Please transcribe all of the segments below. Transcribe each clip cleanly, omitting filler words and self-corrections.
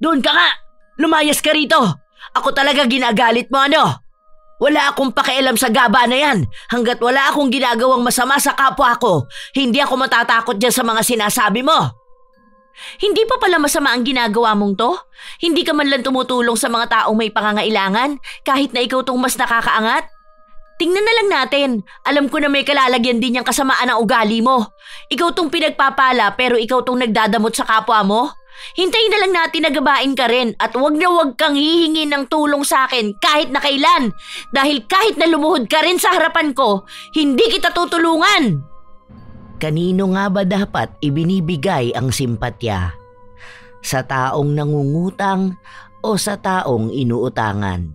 Doon ka nga! Lumayas ka rito! Ako talaga ginagalit mo ano? Wala akong pakialam sa gaba na yan. Hanggat wala akong ginagawang masama sa kapwa ko, hindi ako matatakot dyan sa mga sinasabi mo. Hindi pa pala masama ang ginagawa mong to? Hindi ka man lang tumutulong sa mga taong may pangangailangan kahit na ikaw tong mas nakakaangat? Tingnan na lang natin. Alam ko na may kalalagyan din yung kasamaan ng ugali mo. Ikaw tong pinagpapala pero ikaw tong nagdadamot sa kapwa mo? Hintayin na lang natin na gabain ka rin at wag na wag kang hihingi ng tulong sa akin kahit na kailan. Dahil kahit na lumuhod ka rin sa harapan ko, hindi kita tutulungan. Kanino nga ba dapat ibinibigay ang simpatya? Sa taong nangungutang o sa taong inuutangan?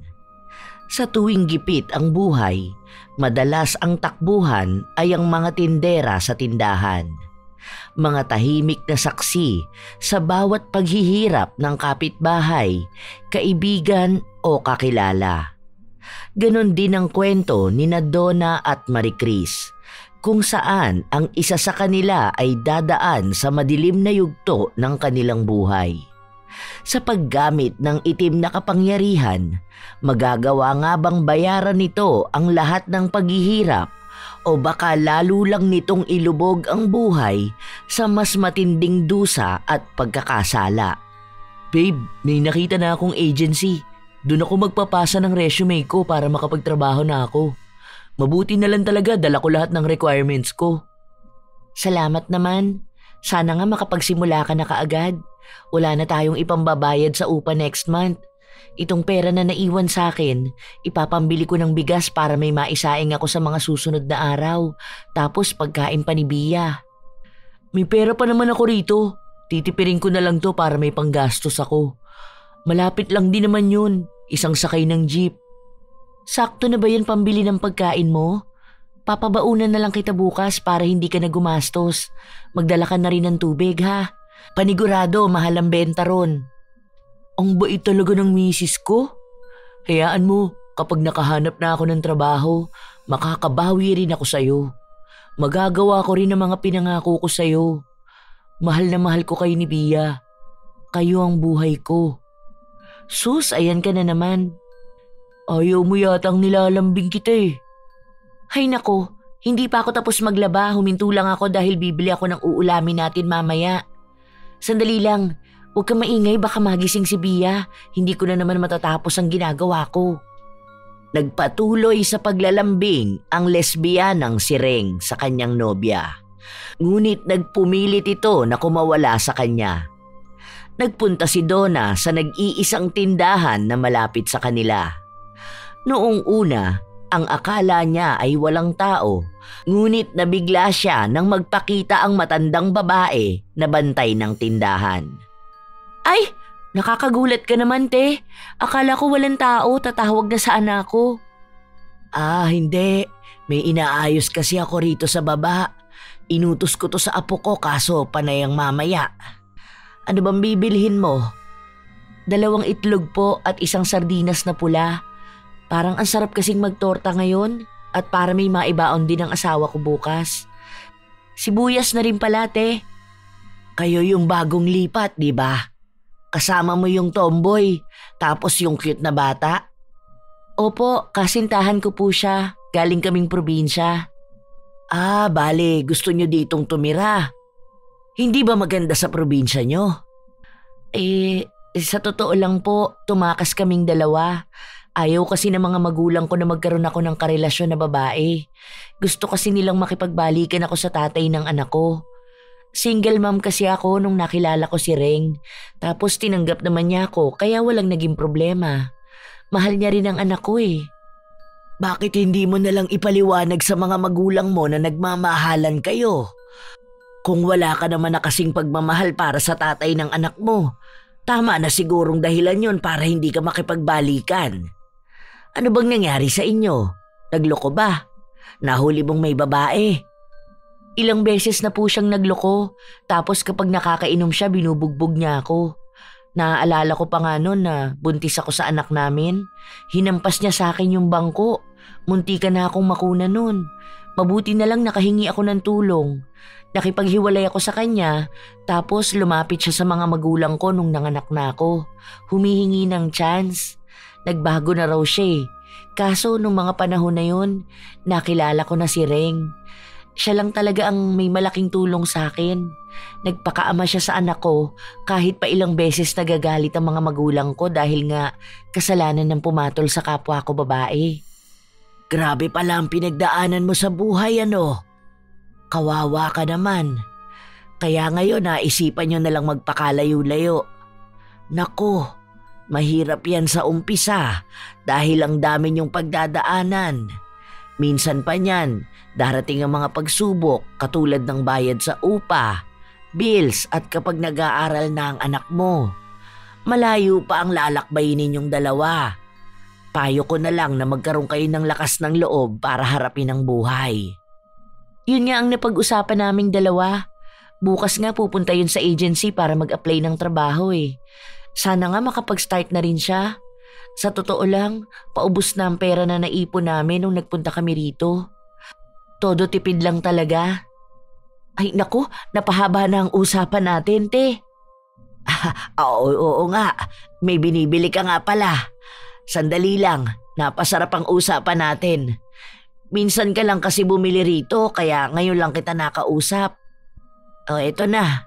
Sa tuwing gipit ang buhay, madalas ang takbuhan ay ang mga tindera sa tindahan. Mga tahimik na saksi sa bawat paghihirap ng kapitbahay, kaibigan o kakilala. Ganon din ang kwento ni Donna at Maricris, kung saan ang isa sa kanila ay dadaan sa madilim na yugto ng kanilang buhay. Sa paggamit ng itim na kapangyarihan, magagawa nga bang bayaran nito ang lahat ng paghihirap o baka lalo lang nitong ilubog ang buhay sa mas matinding dusa at pagkakasala? Babe, may nakita na akong agency. Doon ako magpapasa ng resume ko para makapagtrabaho na ako. Mabuti na lang talaga dala ko lahat ng requirements ko. Salamat naman. Sana nga makapagsimula ka na kaagad. Wala na tayong ipambabayad sa upa next month. Itong pera na naiwan sa akin, ipapambili ko ng bigas para may maisaing ako sa mga susunod na araw. Tapos pagkain pa ni Bia. May pera pa naman ako rito. Titipirin ko na lang to para may panggastos ako. Malapit lang din naman yun. Isang sakay ng jeep. Sakto na ba yan pambili ng pagkain mo? Papabaunan na lang kita bukas para hindi ka na gumastos. Magdala ka na rin ng tubig ha. Panigurado, mahal ang benta ron. Ang bait talaga ng misis ko. Hayaan mo, kapag nakahanap na ako ng trabaho, makakabawi rin ako sa'yo. Magagawa ko rin ang mga pinangako ko sa'yo. Mahal na mahal ko kayo ni Bia. Kayo ang buhay ko. Sus, ayan ka na naman. Ayaw mo yatang nilalambing kita eh. Hay nako, hindi pa ako tapos maglaba. Huminto lang ako dahil bibili ako ng uulamin natin mamaya. Sandali lang. Huwag ka maingay, baka magising si Bia. Hindi ko na naman matatapos ang ginagawa ko. Nagpatuloy sa paglalambing ang lesbiyanang si Reng sa kanyang nobya. Ngunit nagpumilit ito na kumawala sa kanya. Nagpunta si Donna sa nag-iisang tindahan na malapit sa kanila. Noong una, ang akala niya ay walang tao, ngunit nabigla siya nang magpakita ang matandang babae na bantay ng tindahan. Ay, nakakagulat ka naman, te. Akala ko walang tao, tatawag na sa anak ko. Hindi. May inaayos kasi ako rito sa baba. Inutos ko to sa apo ko kaso panayang mamaya. Ano bang bibilhin mo? 2 itlog po at isang sardinas na pula. Parang ang sarap kasing magtorta ngayon at para may maibaon din ang asawa ko bukas. Sibuyas na rin pala, te. Kayo yung bagong lipat, di ba? Kasama mo yung tomboy, tapos yung cute na bata? Opo, kasintahan ko po siya. Galing kaming probinsya. Bale, gusto nyo ditong tumira. Hindi ba maganda sa probinsya nyo? Sa totoo lang po, tumakas kaming 2. Ayaw kasi ng mga magulang ko na magkaroon ako ng karelasyon na babae. Gusto kasi nilang makipagbalikan ako sa tatay ng anak ko. Single mom kasi ako nung nakilala ko si Reng. Tapos tinanggap naman niya ako kaya walang naging problema. Mahal niya rin ang anak ko eh. Bakit hindi mo nalang ipaliwanag sa mga magulang mo na nagmamahalan kayo? Kung wala ka naman na kasing pagmamahal para sa tatay ng anak mo, tama na sigurong dahilan yon para hindi ka makipagbalikan. Ano bang nangyari sa inyo? Nagloko ba? Nahuli mong may babae? Ilang beses na po siyang nagloko, tapos kapag nakakainom siya, binubugbog niya ako. Naaalala ko pa nga noon na buntis ako sa anak namin. Hinampas niya sa akin yung bangko. Muntikan na akong makuna noon. Mabuti na lang nakahingi ako ng tulong. Nakipaghiwalay ako sa kanya, tapos lumapit siya sa mga magulang ko nung nanganak na ako. Humihingi ng chance. Nagbago na raw siya eh. Kaso nung mga panahon na yun, nakilala ko na si Reng. Siya lang talaga ang may malaking tulong sa akin. Nagpakaama siya sa anak ko kahit pa ilang beses nagagalit ang mga magulang ko dahil nga kasalanan ng pumatol sa kapwa ko babae. Grabe pala ang pinagdaanan mo sa buhay ano. Kawawa ka naman. Kaya ngayon naisipan nyo na lang magpakalayo-layo. Nako, mahirap yan sa umpisa dahil ang dami nyong pagdadaanan. Minsan pa niyan, darating ang mga pagsubok katulad ng bayad sa upa, bills at kapag nag-aaral na ang anak mo. Malayo pa ang lalakbayin ninyong dalawa. Payo ko na lang na magkaroon kayo ng lakas ng loob para harapin ang buhay. Yun nga ang napag-usapan naming dalawa. Bukas nga pupunta yun sa agency para mag-apply ng trabaho eh. Sana nga makapag-start na rin siya. Sa totoo lang, paubos na ang pera na naipon namin nung nagpunta kami rito. Todo tipid lang talaga. Ay naku, napahaba na ang usapan natin, te. Oo nga, may binibili ka nga pala. Sandali lang, napasarap ang usapan natin. Minsan ka lang kasi bumili rito kaya ngayon lang kita nakausap. Eto na.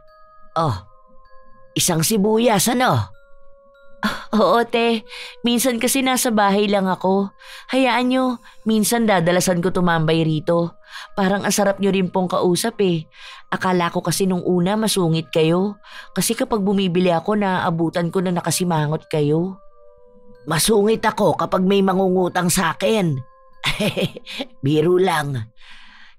Isang sibuyas ano? Oo te, minsan kasi nasa bahay lang ako. Hayaan nyo, minsan dadalasan ko tumambay rito. Parang asarap nyo rin pong kausap eh. Akala ko kasi nung una masungit kayo. Kasi kapag bumibili ako naaabutan ko na nakasimangot kayo. Masungit ako kapag may mangungutang sa akin. Biro lang.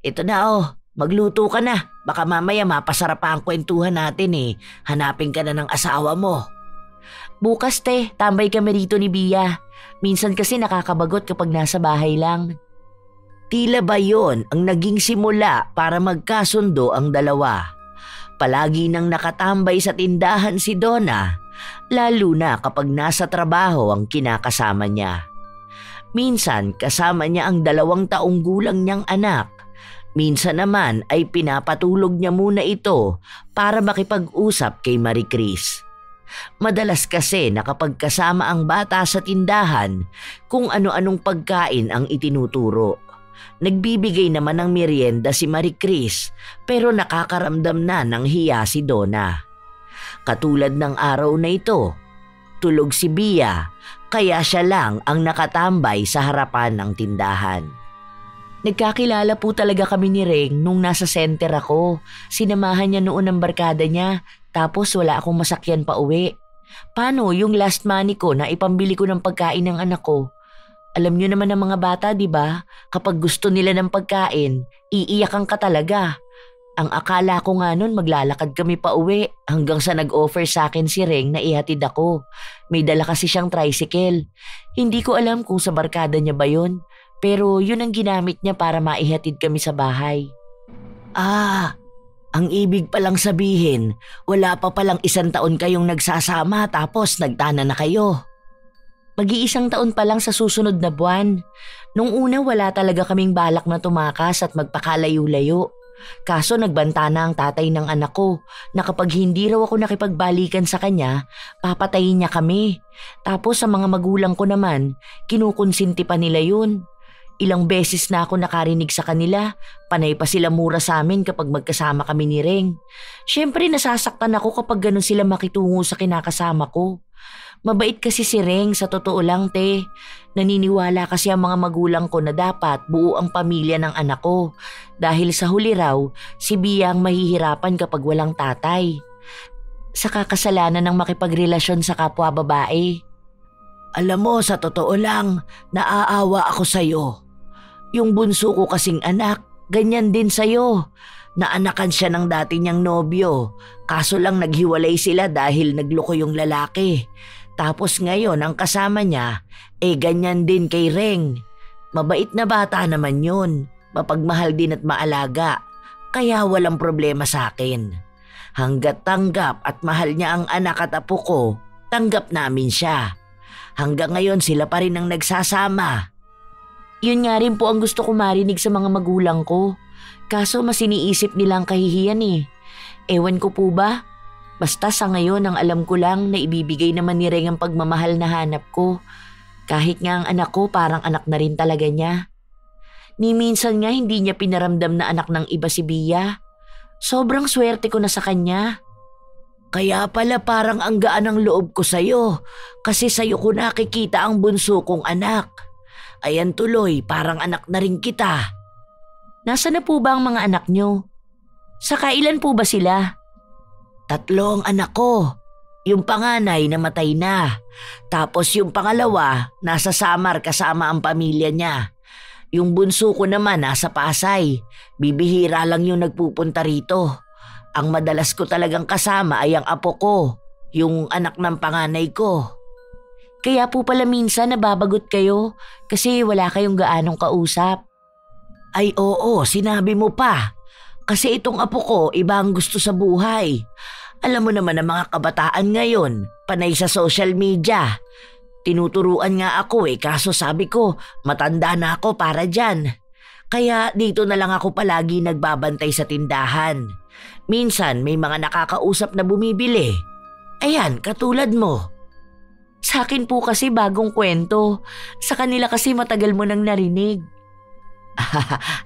Ito na magluto ka na. Baka mamaya mapasarap pa ang kwentuhan natin eh. Hanapin ka na ng asawa mo. Bukas te, tambay kami rito ni Bia. Minsan kasi nakakabagot kapag nasa bahay lang. Tila ba yon ang naging simula para magkasundo ang dalawa? Palagi nang nakatambay sa tindahan si Donna, lalo na kapag nasa trabaho ang kinakasama niya. Minsan kasama niya ang 2 taong gulang niyang anak. Minsan naman ay pinapatulog niya muna ito para makipag-usap kay Marie Chris. Madalas kasi nakapagkasama ang bata sa tindahan kung ano-anong pagkain ang itinuturo. Nagbibigay naman ng merienda si Marie Chris pero nakakaramdam na ng hiya si Donna. Katulad ng araw na ito, tulog si Bia kaya siya lang ang nakatambay sa harapan ng tindahan. Nagkakilala po talaga kami ni Reng nung nasa center ako. Sinamahan niya noon ang barkada niya tapos wala akong masakyan pa uwi. Paano yung last money ko na ipambili ko ng pagkain ng anak ko? Alam niyo naman ng mga bata, di ba? Kapag gusto nila ng pagkain, iiyakan ka talaga. Ang akala ko nga nun maglalakad kami pa uwi hanggang sa nag-offer sa akin si Reng na ihatid ako. May dala kasi siyang tricycle. Hindi ko alam kung sa barkada niya ba yun, pero yun ang ginamit niya para maihatid kami sa bahay. Ang ibig palang sabihin, wala pa palang 1 taon kayong nagsasama tapos nagtana na kayo. Mag-1 taon pa lang sa susunod na buwan. Nung una wala talaga kaming balak na tumakas at magpakalayo-layo. Kaso nagbanta na ang tatay ng anak ko na kapag hindi raw ako nakipagbalikan sa kanya, papatayin niya kami. Tapos sa mga magulang ko naman, kinukonsinti pa nila yun. Ilang beses na ako nakarinig sa kanila, panay pa sila mura sa amin kapag magkasama kami ni Reng. Siyempre nasasaktan ako kapag ganun sila makitungo sa kinakasama ko. Mabait kasi si Reng sa totoo lang te. Naniniwala kasi ang mga magulang ko na dapat buo ang pamilya ng anak ko. Dahil sa huli raw, si Bia ang mahihirapan kapag walang tatay. Sa kakasalanan ng makipagrelasyon sa kapwa babae. Alam mo, sa totoo lang, naaawa ako sa'yo. Yung bunso ko kasing anak, ganyan din sa'yo. Naanakan siya ng dati niyang nobyo. Kaso lang naghiwalay sila dahil nagloko yung lalaki. Tapos ngayon ang kasama niya, ganyan din kay Reng. Mabait na bata naman yun. Mapagmahal din at maalaga. Kaya walang problema sa akin. Hanggat tanggap at mahal niya ang anak at apo ko, tanggap namin siya. Hanggang ngayon sila pa rin ang nagsasama. Yun nga rin po ang gusto ko marinig sa mga magulang ko. Kaso mas iniisip nilang kahihiyan eh. Ewan ko po ba? Basta sa ngayon ang alam ko lang na ibibigay naman ni Reng ang pagmamahal na hanap ko. Kahit nga ang anak ko parang anak na rin talaga niya. Ni minsan nga hindi niya pinaramdam na anak ng iba si Bia. Sobrang swerte ko na sa kanya. Kaya pala parang ang gaan ng loob ko sa'yo kasi sa'yo ko nakikita ang bunso kong anak. Ayan tuloy, parang anak na rin kita. Nasaan na po ba ang mga anak niyo? Saka ilan po ba sila? 3 ang anak ko. Yung panganay namatay na. Tapos yung pangalawa nasa Samar kasama ang pamilya niya. Yung bunso ko naman nasa Pasay. Bibihira lang yung nagpupunta rito. Ang madalas ko talagang kasama ay ang apo ko, yung anak ng panganay ko. Kaya po pala minsan nababagot kayo kasi wala kayong gaanong kausap. Ay oo, sinabi mo pa. Kasi itong apo ko iba ang gusto sa buhay. Alam mo naman ang mga kabataan ngayon, panay sa social media. Tinuturuan nga ako kaso sabi ko matanda na ako para dyan. Kaya dito na lang ako palagi nagbabantay sa tindahan. Minsan may mga nakakausap na bumibili. Ayan, katulad mo. Sa akin po kasi bagong kwento. Sa kanila kasi matagal mo nang narinig.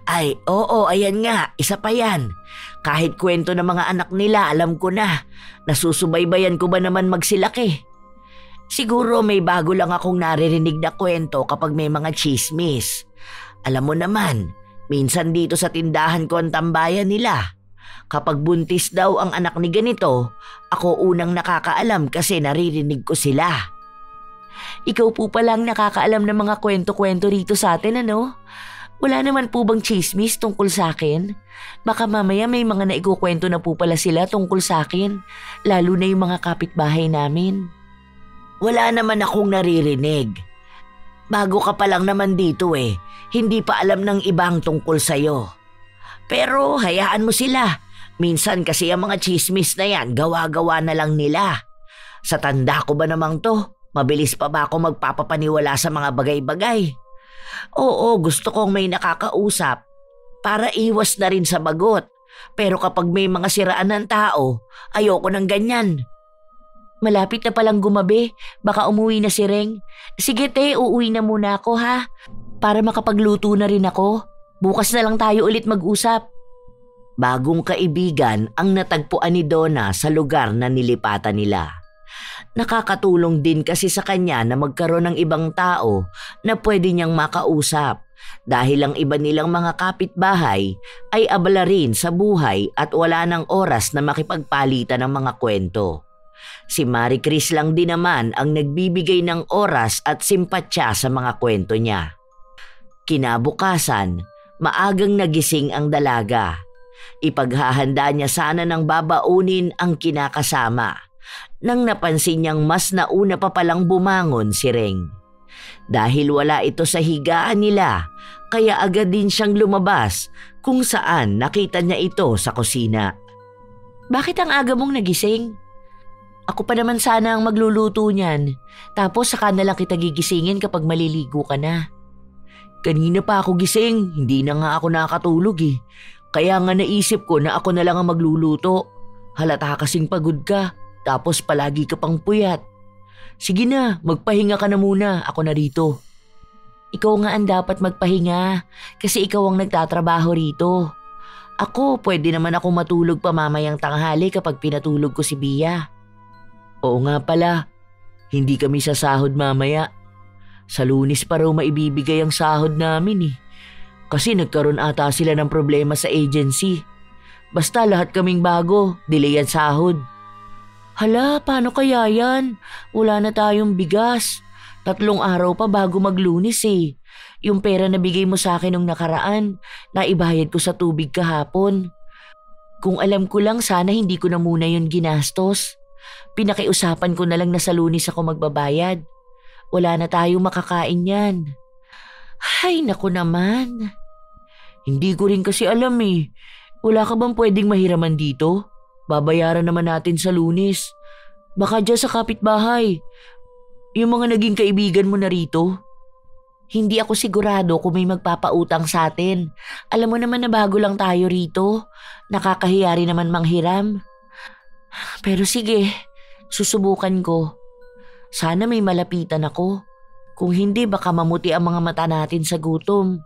Ay, oo, ayan nga, isa pa yan. Kahit kwento ng mga anak nila, alam ko na. Nasusubaybayan ko ba naman magsilaki? Siguro may bago lang akong naririnig na kwento kapag may mga chismis. Alam mo naman, minsan dito sa tindahan ko ang tambayan nila. Kapag buntis daw ang anak ni ganito, ako unang nakakaalam kasi naririnig ko sila. Ikaw po palang nakakaalam ng mga kwento-kwento rito sa atin, ano? Wala naman po bang chismis tungkol sa akin? Baka mamaya may mga naikukwento na po pala sila tungkol sa akin, lalo na yung mga kapitbahay namin. Wala naman akong naririnig. Bago ka pa lang naman dito hindi pa alam ng ibang tungkol sa'yo. Pero hayaan mo sila. Minsan kasi ang mga chismis na yan, gawa-gawa na lang nila. Sa tanda ko ba namang to, mabilis pa ba ako magpapapaniwala sa mga bagay-bagay? Oo, gusto kong may nakakausap para iwas na rin sa bagot. Pero kapag may mga siraan ng tao, ayoko ng ganyan. Malapit na palang gumabi, baka umuwi na si Reng. Sige te, uuwi na muna ako ha, para makapagluto na rin ako. Bukas na lang tayo ulit mag-usap. Bagong kaibigan ang natagpuan ni Donna sa lugar na nilipatan nila. Nakakatulong din kasi sa kanya na magkaroon ng ibang tao na pwede niyang makausap dahil ang iba nilang mga kapitbahay ay abala rin sa buhay at wala ng oras na makipagpalitan ng mga kwento. Si Marie Chris lang din naman ang nagbibigay ng oras at simpatsya sa mga kwento niya. Kinabukasan, maagang nagising ang dalaga. Ipaghahanda niya sana ng babaunin ang kinakasama nang napansin niyang mas nauna pa palang bumangon si Reng. Dahil wala ito sa higaan nila, kaya agad din siyang lumabas kung saan nakita niya ito sa kusina. Bakit ang aga mong nagising? Ako pa naman sana ang magluluto niyan, tapos saka na lang kita gigisingin kapag maliligo ka na. Kanina pa ako gising, hindi na nga ako nakatulog Kaya nga naisip ko na ako na lang ang magluluto. Halata kasing pagod ka, tapos palagi ka pang puyat. Sige na, magpahinga ka na muna, ako na rito. Ikaw nga ang dapat magpahinga, kasi ikaw ang nagtatrabaho rito. Ako, pwede naman ako matulog pa mamayang tanghali kapag pinatulog ko si Bia. Oo nga pala, hindi kami sasahod mamaya. Sa Lunes pa raw maibibigay ang sahod namin Kasi nagkaroon ata sila ng problema sa agency. Basta lahat kaming bago, delay ang sahod. Hala, paano kaya yan? Wala na tayong bigas. 3 araw pa bago mag-Lunes Yung pera na bigay mo sa akin nung nakaraan, naibayad ko sa tubig kahapon. Kung alam ko lang, sana hindi ko na muna yun ginastos. Pinakiusapan ko na lang na sa Lunes ako magbabayad. Wala na tayong makakain yan. Ay, naku naman. Hindi ko rin kasi alam Wala ka bang pwedeng mahiraman dito? Babayaran naman natin sa Lunes. Baka dyan sa kapitbahay. Yung mga naging kaibigan mo na rito. Hindi ako sigurado kung may magpapautang sa atin. Alam mo naman na bago lang tayo rito. Nakakahiya rin naman manghiram. Pero sige, susubukan ko. Sana may malapitan ako. Kung hindi, baka mamuti ang mga mata natin sa gutom.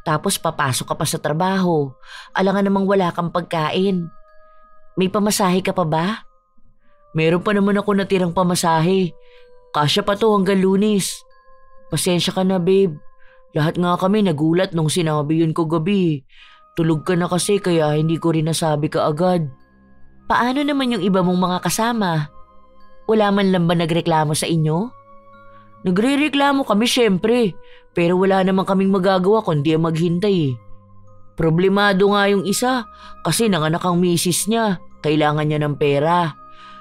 Tapos papasok ka pa sa trabaho. Alangan namang wala kang pagkain. May pamasahe ka pa ba? Meron pa naman ako natirang pamasahe. Kasya pa to hanggang Lunes. Pasensya ka na, babe. Lahat nga kami nagulat nung sinabi yun ko gabi. Tulog ka na kasi kaya hindi ko rin nasabi ka agad. Paano naman yung iba mong mga kasama? Wala man lang ba nagreklamo sa inyo? Nagre-reklamo kami syempre, pero wala naman kaming magagawa kundi maghintay. Problemado nga yung isa kasi nanganak ang misis niya, kailangan niya ng pera.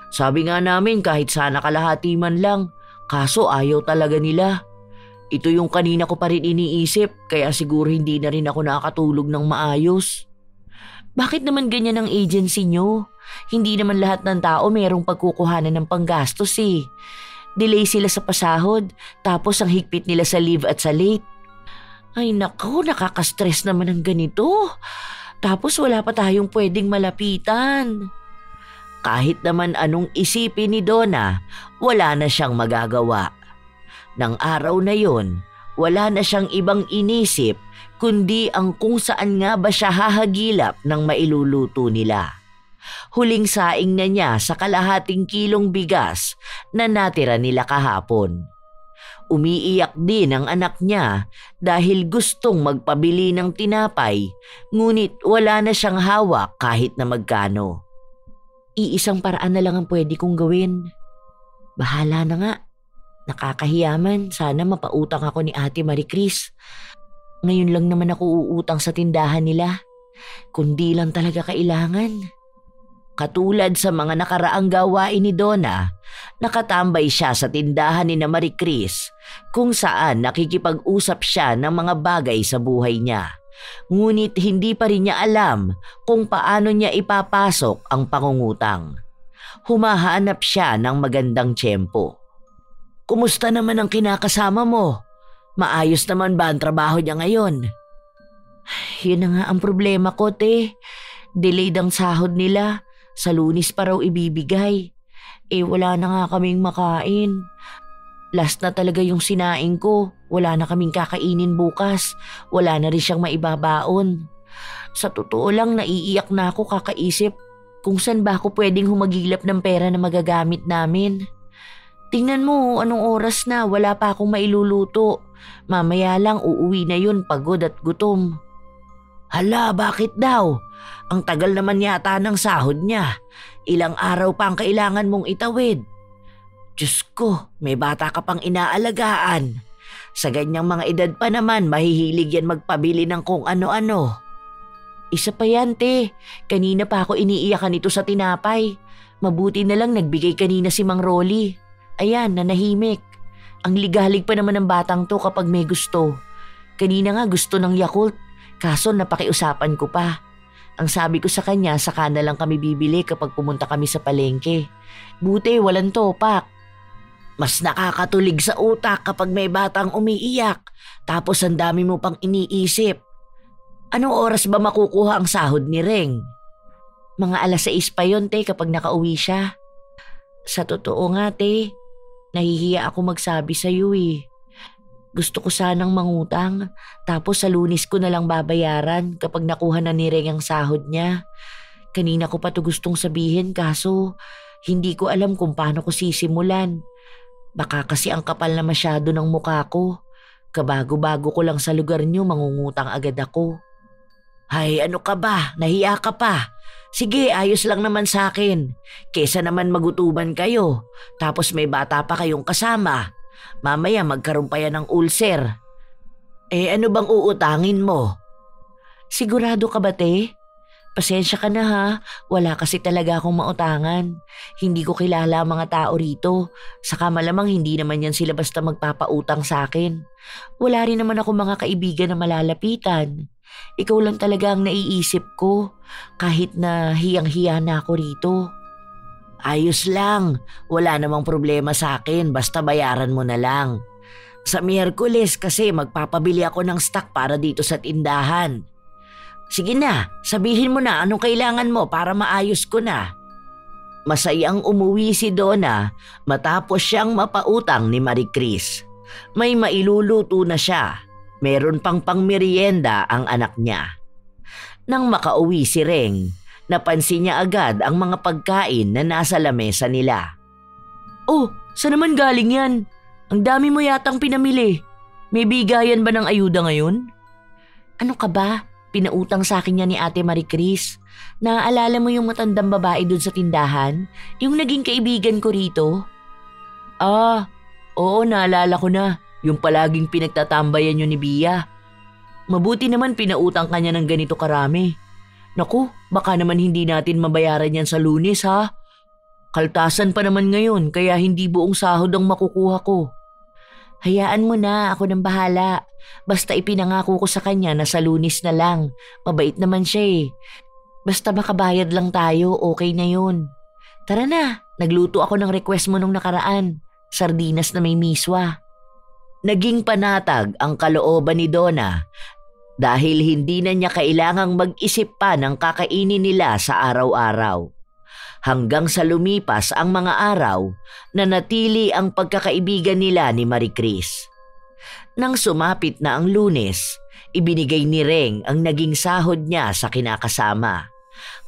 Sabi nga namin kahit sana kalahati man lang, kaso ayaw talaga nila. Ito yung kanina ko pa rin iniisip kaya siguro hindi na rin ako nakakatulog ng maayos. Bakit naman ganyan ang agency nyo? Hindi naman lahat ng tao merong pagkukuhanan ng panggastos eh. Delay sila sa pasahod, tapos ang higpit nila sa leave at sa late. Ay nako, nakaka-stress naman ang ganito. Tapos wala pa tayong pwedeng malapitan. Kahit naman anong isipin ni Donna, wala na siyang magagawa. Nang araw na yon, wala na siyang ibang inisip kundi ang kung saan nga ba siya hahagilap ng mailuluto nila. Huling saing na niya sa kalahating kilong bigas na natira nila kahapon. Umiiyak din ang anak niya dahil gustong magpabili ng tinapay ngunit wala na siyang hawak kahit na magkano. Iisang paraan na lang ang pwede kong gawin. Bahala na nga. Nakakahiyaman, sana mapautang ako ni Ate Maricris. Ngayon lang naman ako uutang sa tindahan nila. Kundi lang talaga kailangan. Katulad sa mga nakaraang gawain ni Donna, nakatambay siya sa tindahan ni Maricris kung saan nakikipag-usap siya ng mga bagay sa buhay niya. Ngunit hindi pa rin niya alam kung paano niya ipapasok ang pangungutang. Humahanap siya ng magandang tiyempo. Kumusta naman ang kinakasama mo? Maayos naman ba ang trabaho niya ngayon? Yun na nga ang problema ko, te. Delayed ang sahod nila. Sa Lunes pa raw ibibigay. Wala na nga kaming makain. Last na talaga yung sinaing ko. Wala na kaming kakainin bukas. Wala na rin siyang maibabaon. Sa totoo lang, naiiyak na ako kakaisip kung saan ba ako pwedeng humagilap ng pera na magagamit namin. Tingnan mo, anong oras na, wala pa akong mailuluto. Mamaya lang uuwi na yun, pagod at gutom. Hala, bakit daw? Ang tagal naman yata ng sahod niya. Ilang araw pa ang kailangan mong itawid. Diyos ko, may bata ka pang inaalagaan. Sa ganyang mga edad pa naman, mahihilig yan magpabili ng kung ano-ano. Isa pa yan, te. Kanina pa ako iniiyakan ito sa tinapay. Mabuti na lang nagbigay kanina si Mang Rolly. Ayan, nanahimik. Ang ligalig pa naman ng batang to kapag may gusto. Kanina nga gusto ng Yakult, kaso napakiusapan ko pa. Ang sabi ko sa kanya, saka na lang kami bibili kapag pumunta kami sa palengke. Buti, walang topak. Mas nakakatulig sa utak kapag may batang umiiyak, tapos ang dami mo pang iniisip. Anong oras ba makukuha ang sahod ni Reng? Mga 6:00 pa yun, te, kapag nakauwi siya. Sa totoo nga, te, nahihiya ako magsabi sa iyo eh. Gusto ko sanang mangutang, tapos sa Lunes ko na lang babayaran kapag nakuha na ni Reng ang sahod niya. Kanina ko pa to gustong sabihin kaso hindi ko alam kung paano ko sisimulan. Baka kasi ang kapal na masyado ng mukha ko. Kabago-bago ko lang sa lugar niyo, mangungutang agad ako. Hay, ano ka ba? Nahiya ka pa? Sige, ayos lang naman sa akin. Kesa naman magutuban kayo, tapos may bata pa kayong kasama. Mamaya magkaroon pa yan ng ulcer. Ano bang uutangin mo? Sigurado ka ba, te? Pasensya ka na ha, wala kasi talaga akong mautangan. Hindi ko kilala ang mga tao rito. Saka malamang hindi naman yan sila basta magpapautang sa akin. Wala rin naman ako mga kaibigan na malalapitan. Ikaw lang talaga ang naiisip ko, kahit na hiyang-hiya na ako rito. Ayos lang, wala namang problema sa akin, basta bayaran mo na lang. Sa Miyerkules kasi magpapabili ako ng stock para dito sa tindahan. Sige na, sabihin mo na anong kailangan mo para maayos ko na. Masayang umuwi si Donna matapos siyang mapautang ni Marie Chris. May mailuluto na siya. Meron pang pangmerienda ang anak niya. Nang makauwi si Reng, napansin niya agad ang mga pagkain na nasa lamesa nila. Oh, saan naman galing yan? Ang dami mo yatang pinamili. May bigayan ba ng ayuda ngayon? Ano ka ba? Pinautang sa akin niya ni Ate Marie Chris. Naaalala mo yung matandang babae dun sa tindahan? Yung naging kaibigan ko rito? Ah, oo, naalala ko na. Yung palaging pinagtatambayan yun ni Bia. Mabuti naman pinautang ka niya ng ganito karami. Naku, baka naman hindi natin mabayaran yan sa Lunes ha. Kaltasan pa naman ngayon kaya hindi buong sahod ang makukuha ko. Hayaan mo na, ako nang bahala. Basta ipinangako ko sa kanya na sa Lunes na lang. Mabait naman siya eh. Basta makabayad lang tayo, okay na yun. Tara na, nagluto ako ng request mo nung nakaraan. Sardinas na may miswa. Naging panatag ang kalooban ni Donna dahil hindi na niya kailangang mag-isip pa ng kakainin nila sa araw-araw. Hanggang sa lumipas ang mga araw, nanatili ang pagkakaibigan nila ni Marie Chris. Nang sumapit na ang Lunes, ibinigay ni Reng ang naging sahod niya sa kinakasama.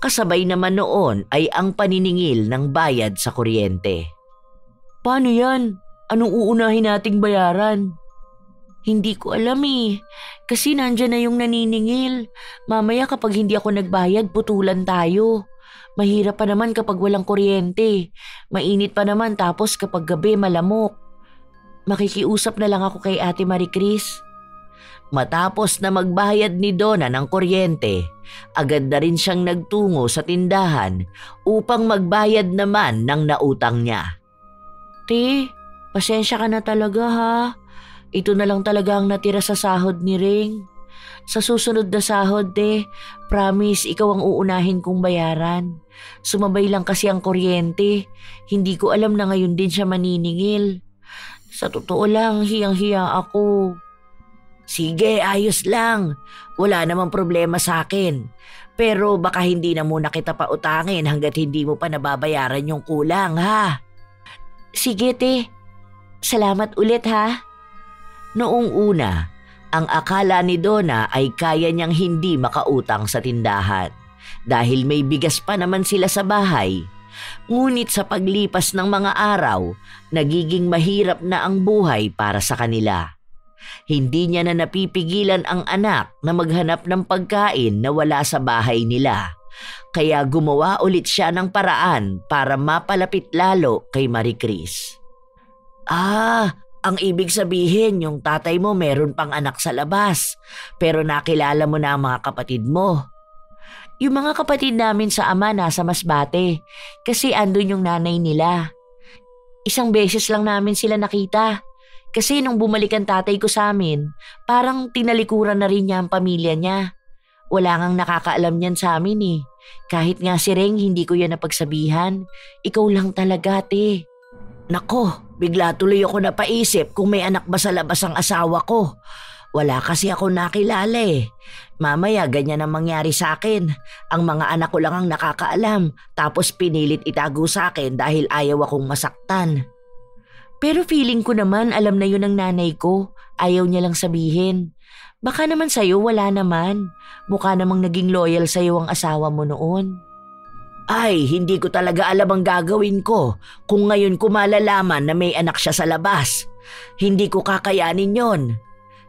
Kasabay naman noon ay ang paniningil ng bayad sa kuryente. Paano yan? Anong uunahin nating bayaran? Hindi ko alam eh. Kasi nandyan na yung naniningil. Mamaya kapag hindi ako nagbayad, putulan tayo. Mahirap pa naman kapag walang kuryente. Mainit pa naman tapos kapag gabi malamok. Makikiusap na lang ako kay Ate Marie Chris. Matapos na magbayad ni Donna ng kuryente, agad na rin siyang nagtungo sa tindahan upang magbayad naman ng nautang niya. Te, pasensya ka na talaga ha. Ito na lang talaga ang natira sa sahod ni Reng. Sa susunod na sahod, promise ikaw ang uunahin kong bayaran. Sumabay lang kasi ang kuryente. Hindi ko alam na ngayon din siya maniningil. Sa totoo lang, hiyang-hiya ako. Sige, ayos lang. Wala namang problema sa akin. Pero baka hindi na muna kita pautangin hanggat hindi mo pa nababayaran yung kulang, ha? Sige, te. Salamat ulit, ha? Noong una, ang akala ni Donna ay kaya niyang hindi makautang sa tindahan dahil may bigas pa naman sila sa bahay. Ngunit sa paglipas ng mga araw, nagiging mahirap na ang buhay para sa kanila. Hindi niya na napipigilan ang anak na maghanap ng pagkain na wala sa bahay nila. Kaya gumawa ulit siya ng paraan para mapalapit lalo kay Marie Chris. Ang ibig sabihin yung tatay mo meron pang anak sa labas, pero nakilala mo na ang mga kapatid mo. Yung mga kapatid namin sa ama nasa Masbate, kasi andun yung nanay nila. Isang beses lang namin sila nakita, kasi nung bumalik ang tatay ko sa amin, parang tinalikuran na rin niya ang pamilya niya. Wala ngang nakakaalam niyan sa amin eh. Kahit nga si Reng hindi ko yan napagsabihan, ikaw lang talaga te. Nako, bigla tuloy ako napaisip kung may anak ba sa labas ang asawa ko. Wala kasi ako nakilala eh. Mamaya ganyan ang mangyari sa akin. Ang mga anak ko lang ang nakakaalam tapos pinilit itago sa akin dahil ayaw akong masaktan. Pero feeling ko naman alam na yun ng nanay ko. Ayaw niya lang sabihin. Baka naman sa'yo wala naman. Mukha namang naging loyal sa'yo ang asawa mo noon. Ay, hindi ko talaga alam ang gagawin ko kung ngayon ko malalaman na may anak siya sa labas. Hindi ko kakayanin yon.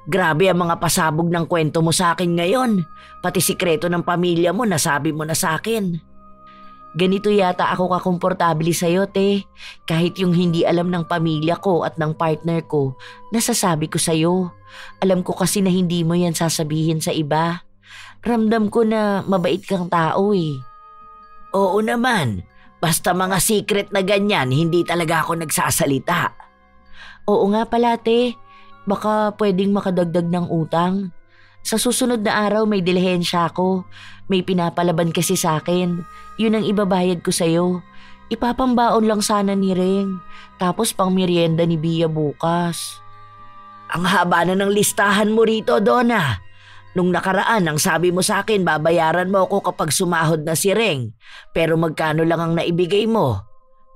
Grabe ang mga pasabog ng kwento mo sa akin ngayon. Pati sikreto ng pamilya mo nasabi mo na sa akin. Ganito yata ako kakomportable sa'yo, te. Kahit yung hindi alam ng pamilya ko at ng partner ko, nasasabi ko sa'yo. Alam ko kasi na hindi mo yan sasabihin sa iba. Ramdam ko na mabait kang tao eh. Oo naman, basta mga secret na ganyan, hindi talaga ako nagsasalita. Oo nga pala te, baka pwedeng makadagdag ng utang. Sa susunod na araw may dilihensya ako, may pinapalaban kasi sa akin, yun ang ibabayad ko sa'yo. Ipapambaon lang sana ni Reng, tapos pang merienda ni Bia bukas. Ang haba na ng listahan mo rito, Donna. Nung nakaraan, ang sabi mo sa akin, babayaran mo ako kapag sumahod na si Reng. Pero magkano lang ang naibigay mo?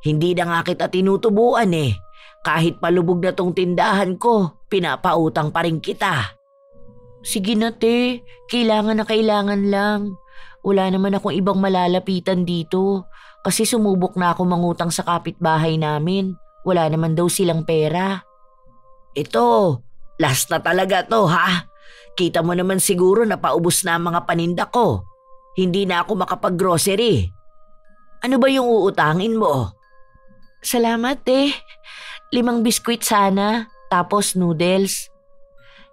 Hindi na nga kita tinutubuan eh. Kahit palubog na tong tindahan ko, pinapautang pa rin kita. Sige na te, kailangan na kailangan lang. Wala naman akong ibang malalapitan dito. Kasi sumubok na ako mangutang sa kapitbahay namin. Wala naman daw silang pera. Ito, last na talaga to ha. Kita mo naman siguro na paubos na ang mga paninda ko. Hindi na ako makapag-grocery. Ano ba yung uutangin mo? Salamat eh. 5 biskwit sana, tapos noodles.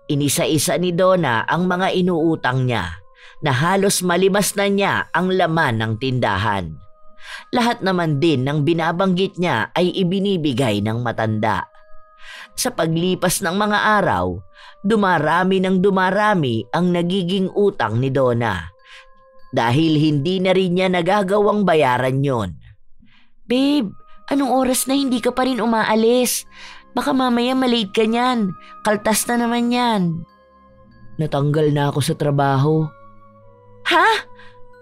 Inisa-isa ni Donna ang mga inuutang niya na halos malimas na niya ang laman ng tindahan. Lahat naman din ng binabanggit niya ay ibinibigay ng matanda. Sa paglipas ng mga araw, dumarami ang nagiging utang ni Donna dahil hindi na rin niya nagagawang bayaran yon. Babe, anong oras na hindi ka pa rin umaalis? Baka mamaya malate ka niyan. Kaltas na naman yan. Natanggal na ako sa trabaho. Ha?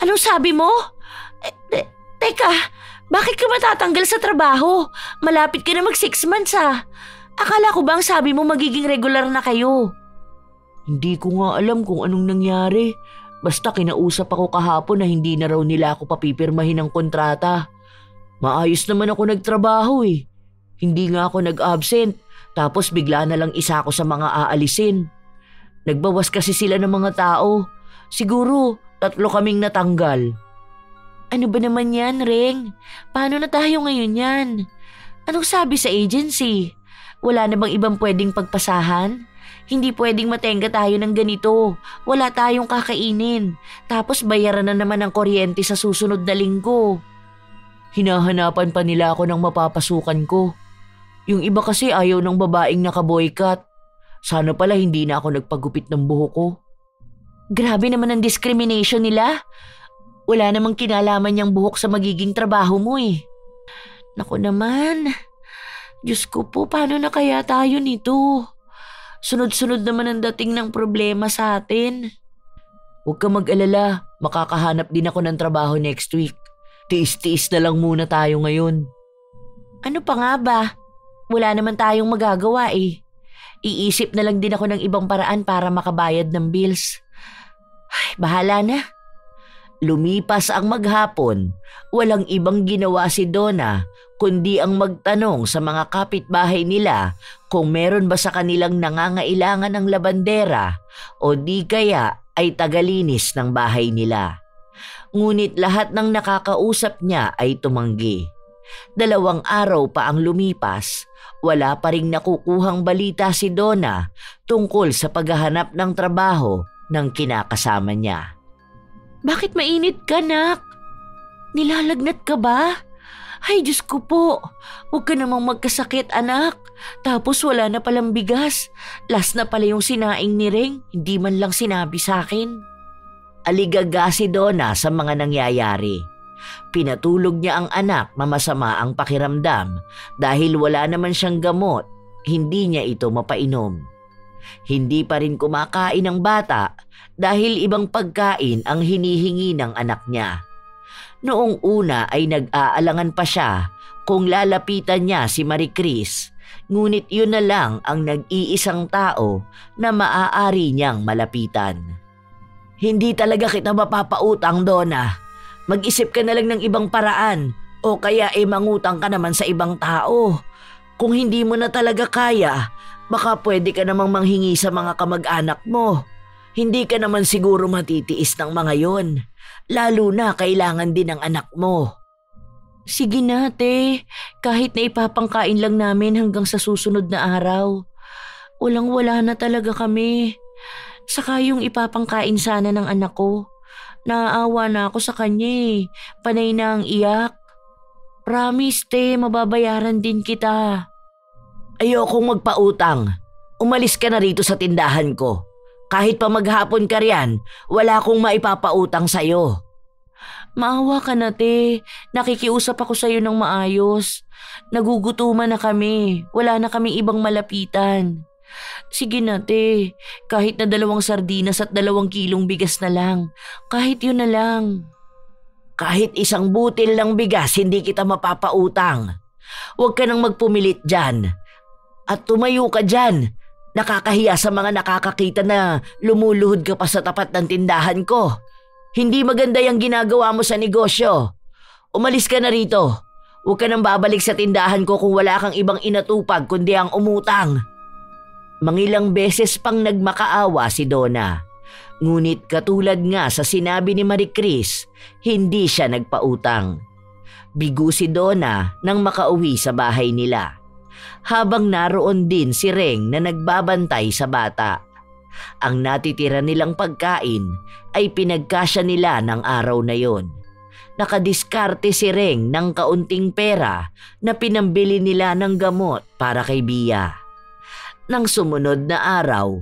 Anong sabi mo? Teka, bakit ka matatanggal sa trabaho? Malapit ka na mag 6 months ha. Akala ko ba ang sabi mo magiging regular na kayo? Hindi ko nga alam kung anong nangyari. Basta kinausap ako kahapon na hindi na raw nila ako papipirmahin ng kontrata. Maayos naman ako nagtrabaho eh. Hindi nga ako nag-absent, tapos bigla na lang isa ako sa mga aalisin. Nagbawas kasi sila ng mga tao. Siguro 3 kaming natanggal. Ano ba naman yan, Reng? Paano na tayo ngayon yan? Anong sabi sa agency? Wala na bang ibang pwedeng pagpasahan? Hindi pwedeng matenga tayo ng ganito. Wala tayong kakainin. Tapos bayaran na naman ang kuryente sa susunod na linggo. Hinahanapan pa nila ako ng mapapasukan ko. Yung iba kasi ayaw ng babaeng nakaboycott. Sana pala hindi na ako nagpagupit ng buhok ko. Grabe naman ang discrimination nila. Wala namang kinalaman yung buhok sa magiging trabaho mo eh. Naku naman. Diyos ko po, paano na kaya tayo nito? Sunod-sunod naman ang dating ng problema sa atin. Huwag ka mag-alala, makakahanap din ako ng trabaho next week. Tiis-tiis na lang muna tayo ngayon. Ano pa nga ba? Wala naman tayong magagawa eh. Iisip na lang din ako ng ibang paraan para makabayad ng bills. Ay, bahala na. Lumipas ang maghapon, walang ibang ginawa si Donna kundi ang magtanong sa mga kapitbahay nila kung meron ba sa kanilang nangangailangan ng labandera o di kaya ay tagalinis ng bahay nila. Ngunit lahat ng nakakausap niya ay tumanggi. 2 araw pa ang lumipas, wala pa ring nakukuhang balita si Donna tungkol sa paghahanap ng trabaho ng kinakasama niya. Bakit mainit ka, nak? Nilalagnat ka ba? Ay, Diyos ko po. Huwag ka namang magkasakit, anak. Tapos wala na palang bigas. Last na pala yung sinaing ni Reng. Hindi man lang sinabi sa akin. Aligaga si Donna sa mga nangyayari. Pinatulog niya ang anak na masama ang pakiramdam dahil wala naman siyang gamot. Hindi niya ito mapainom. Hindi pa rin kumakain ang bata dahil ibang pagkain ang hinihingi ng anak niya. Noong una ay nag-aalangan pa siya kung lalapitan niya si Marie Chris, ngunit yun na lang ang nag-iisang tao na maaari niyang malapitan. Hindi talaga kita mapapautang, Donna. Mag-isip ka na lang ng ibang paraan o kaya mangutang ka naman sa ibang tao. Kung hindi mo na talaga kaya, baka pwede ka namang manghingi sa mga kamag-anak mo. Hindi ka naman siguro matitiis ng mga yon. Lalo na kailangan din ng anak mo. Sige na, te. Kahit na ipapangkain lang namin hanggang sa susunod na araw. Walang-wala na talaga kami. Saka yung ipapangkain sana ng anak ko. Naaawa na ako sa kanya eh. Panay na ang iyak. Promise, te, mababayaran din kita. Ayokong magpautang. Umalis ka na rito sa tindahan ko. Kahit pa maghapon ka riyan, wala akong maipapautang sa'yo. Maawa ka na, te. Nakikiusap ako sa'yo ng maayos. Nagugutuman na kami. Wala na kaming ibang malapitan. Sige na, te. Kahit na 2 sardinas at 2 kilong bigas na lang. Kahit yun na lang. Kahit 1 butil ng bigas, hindi kita mapapautang. Huwag ka nang magpumilit dyan. At tumayo ka dyan. Nakakahiya sa mga nakakakita na lumuluhod ka pa sa tapat ng tindahan ko. Hindi maganda yung ginagawa mo sa negosyo. Umalis ka na rito. Huwag ka nang babalik sa tindahan ko kung wala kang ibang inatupag kundi ang umutang. Mangilang beses pang nagmakaawa si Donna. Ngunit katulad nga sa sinabi ni Marie Chris, hindi siya nagpautang. Bigo si Donna nang makauwi sa bahay nila. Habang naroon din si Reng na nagbabantay sa bata. Ang natitira nilang pagkain ay pinagkasya nila ng araw na yon. Nakadiskarte si Reng ng kaunting pera na pinambili nila ng gamot para kay Bia. Nang sumunod na araw,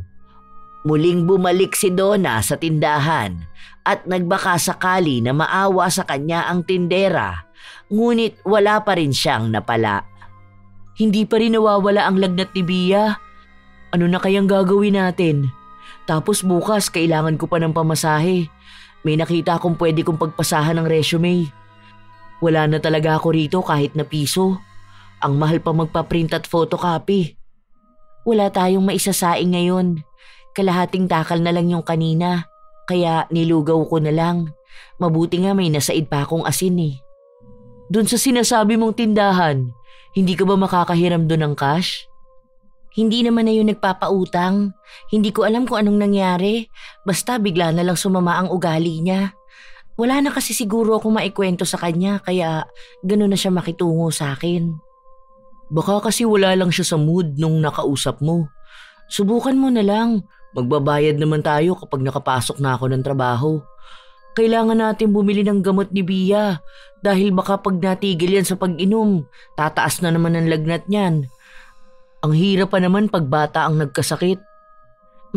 muling bumalik si Donna sa tindahan at nagbaka sakali na maawa sa kanya ang tindera, ngunit wala pa rin siyang napala. Hindi pa rin nawawala ang lagnat ni Bia. Ano na kayang gagawin natin? Tapos bukas kailangan ko pa ng pamasahe. May nakita akong pwede kong pagpasahan ng resume. Wala na talaga ako rito kahit na piso. Ang mahal pa magpa-print at photocopy. Wala tayong maisasaing ngayon. Kalahating takal na lang yung kanina. Kaya nilugaw ko na lang. Mabuti nga may nasaid pa akong asin eh. Doon sa sinasabi mong tindahan, hindi ka ba makakahiram doon ng cash? Hindi naman na yun nagpapautang. Hindi ko alam kung anong nangyari. Basta bigla na lang sumama ang ugali niya. Wala na kasi siguro akong maikwento sa kanya kaya gano'n na siya makitungo sa akin. Baka kasi wala lang siya sa mood nung nakausap mo. Subukan mo na lang. Magbabayad naman tayo kapag nakapasok na ako ng trabaho. Kailangan natin bumili ng gamot ni Bia dahil baka pag natigil yan sa pag-inom, tataas na naman ang lagnat niyan. Ang hirap pa naman pag bata ang nagkasakit.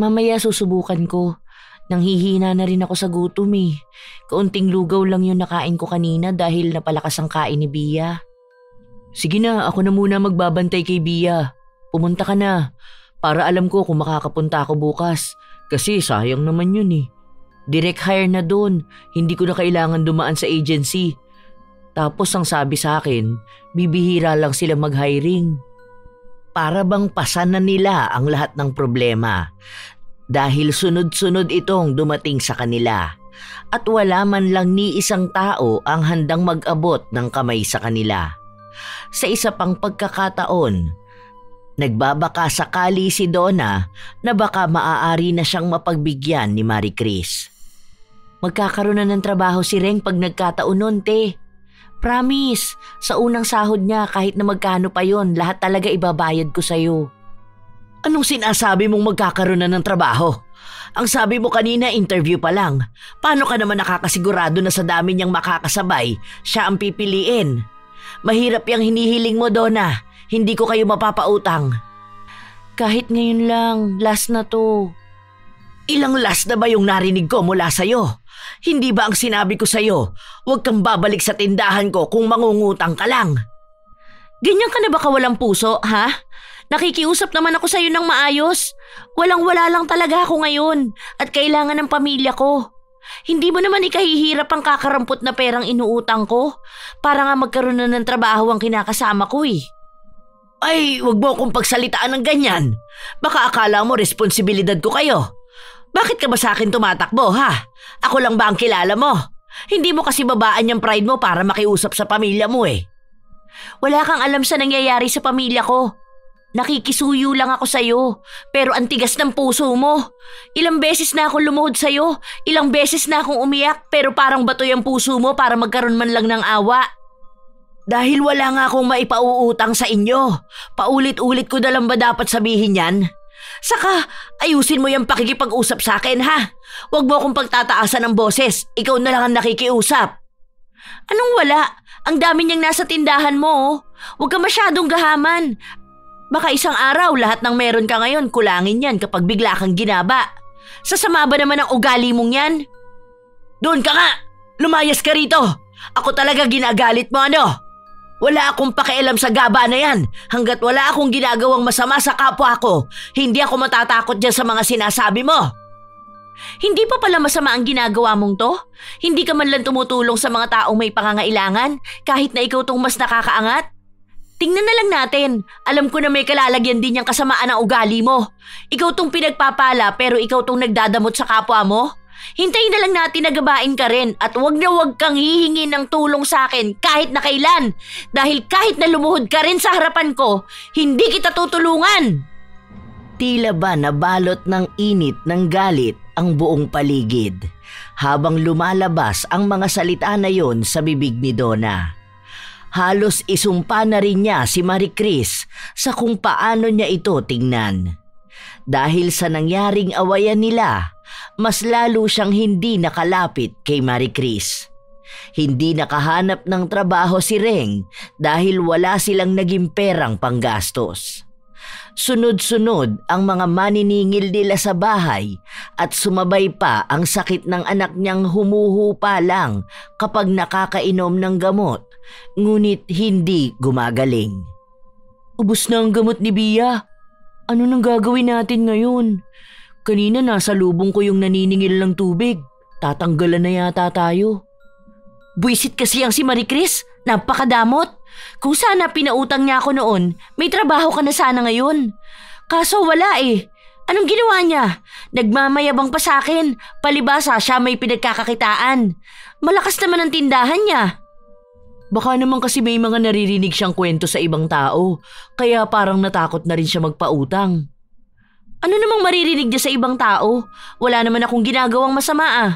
Mamaya susubukan ko. Nanghihina na rin ako sa gutom eh. Kaunting lugaw lang yung nakain ko kanina dahil napalakas ang kain ni Bia. Sige na, ako na muna magbabantay kay Bia. Pumunta ka na para alam ko kung makakapunta ako bukas. Kasi sayang naman yun eh. Direct hire na doon, hindi ko na kailangan dumaan sa agency. Tapos ang sabi sa akin, bibihira lang sila mag-hiring. Para bang pasan na nila ang lahat ng problema dahil sunod-sunod itong dumating sa kanila at wala man lang ni isang tao ang handang mag-abot ng kamay sa kanila. Sa isa pang pagkakataon, nagbabaka sakali si Donna na baka maaari na siyang mapagbigyan ni Marie Chris. Magkakaroon na ng trabaho si Reng pag nagkataon nun, te. Promise, sa unang sahod niya kahit na magkano pa yon, lahat talaga ibabayad ko sa'yo. Anong sinasabi mong magkakaroon na ng trabaho? Ang sabi mo kanina interview pa lang. Paano ka naman nakakasigurado na sa dami niyang makakasabay, siya ang pipiliin? Mahirap yung hinihiling mo, Donna. Hindi ko kayo mapapautang. Kahit ngayon lang, last na to. Ilang last na ba yung narinig ko mula sa'yo? Hindi ba ang sinabi ko sa'yo, huwag kang babalik sa tindahan ko kung mangungutang ka lang? Ganyan ka na ba kawalang puso, ha? Nakikiusap naman ako sa'yo ng maayos. Walang-wala lang talaga ako ngayon at kailangan ng pamilya ko. Hindi mo naman ikahihirap ang kakarampot na perang inuutang ko para nga magkaroon na ng trabaho ang kinakasama ko eh. Ay, wag mo akong pagsalitaan ng ganyan. Baka akala mo responsibilidad ko kayo. Bakit ka ba sa akin tumatakbo, ha? Ako lang ba ang kilala mo? Hindi mo kasi babaan yung pride mo para makiusap sa pamilya mo eh. Wala kang alam sa nangyayari sa pamilya ko. Nakikisuyo lang ako sa'yo, pero ang tigas ng puso mo. Ilang beses na akong lumuhod sa'yo, ilang beses na akong umiyak, pero parang bato yung puso mo para magkaroon man lang ng awa. Dahil wala nga akong maipauutang sa inyo. Paulit-ulit ko na lang ba dapat sabihin yan? Saka, ayusin mo yung pakikipag-usap sa akin, ha? Huwag mo akong pagtataasan ng boses. Ikaw na lang ang nakikiusap. Anong wala? Ang dami niyang nasa tindahan mo. Huwag ka masyadong gahaman. Baka isang araw lahat ng meron ka ngayon kulangin yan kapag bigla kang ginaba. Sasama ba naman ang ugali mong yan? Doon ka nga! Lumayas ka rito! Ako talaga ginagalit mo, ano? Wala akong pakialam sa gaba na yan. Hanggat wala akong ginagawang masama sa kapwa ko, hindi ako matatakot dyan sa mga sinasabi mo. Hindi pa pala masama ang ginagawa mong to? Hindi ka man lang tumutulong sa mga taong may pangangailangan kahit na ikaw tong mas nakakaangat? Tingnan na lang natin. Alam ko na may kalalagyan din yung kasamaan ng ugali mo. Ikaw tong pinagpapala pero ikaw tong nagdadamot sa kapwa mo? Hintayin na lang natin na gabain ka rin at wag na wag kang hihingi ng tulong sa akin kahit na kailan. Dahil kahit na lumuhod ka rin sa harapan ko, hindi kita tutulungan. Tila ba nabalot ng init ng galit ang buong paligid habang lumalabas ang mga salita na yon sa bibig ni Donna. Halos isumpa na rin niya si Marie Chris sa kung paano niya ito tingnan. Dahil sa nangyaring awayan nila, mas lalo siyang hindi nakalapit kay Marie Chris. Hindi nakahanap ng trabaho si Reng dahil wala silang naging perang panggastos. Sunod-sunod ang mga maniningil nila sa bahay at sumabay pa ang sakit ng anak niyang humuhupa lang kapag nakakainom ng gamot, ngunit hindi gumagaling. Ubus na ang gamot ni Bia. Ano nang gagawin natin ngayon? Kanina nasa lubong ko yung naniningil ng tubig. Tatanggalan na yata tayo. Buisit kasi ang si Marie Chris. Napakadamot. Kung sana pinautang niya ako noon, may trabaho ka na sana ngayon. Kaso wala eh. Anong ginawa niya? Nagmamayabang pa sa akin. Palibasa siya may pinagkakakitaan. Malakas naman ang tindahan niya. Baka naman kasi may mga naririnig siyang kwento sa ibang tao, kaya parang natakot na rin siya magpautang. Ano namang maririnig niya sa ibang tao? Wala naman akong ginagawang masama ah.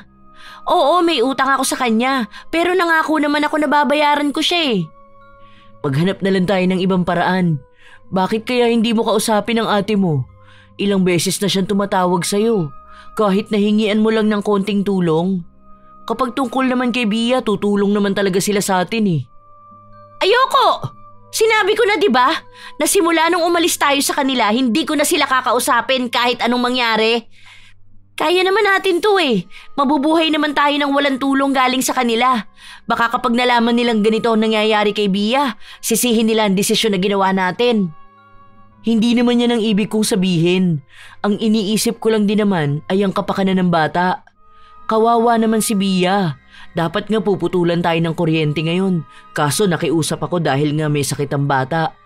Oo, may utang ako sa kanya, pero nangako naman ako na babayaran ko siya eh. Maghanap na lang tayo ng ibang paraan. Bakit kaya hindi mo kausapin ang ate mo? Ilang beses na siyang tumatawag sa'yo, kahit nahingian mo lang ng konting tulong. Kapag tungkol naman kay Bia, tutulong naman talaga sila sa atin eh. Ayoko! Sinabi ko na diba, na simula nung umalis tayo sa kanila, hindi ko na sila kakausapin kahit anong mangyari. Kaya naman natin to eh. Mabubuhay naman tayo ng walang tulong galing sa kanila. Baka kapag nalaman nilang ganito ang nangyayari kay Bia, sisihin nila ang desisyon na ginawa natin. Hindi naman yan ang ibig kong sabihin. Ang iniisip ko lang din naman ay ang kapakanan ng bata. Kawawa naman si Bia. Dapat nga puputulan tayo ng kuryente ngayon. Kaso nakiusap ako dahil nga may sakit ang bata.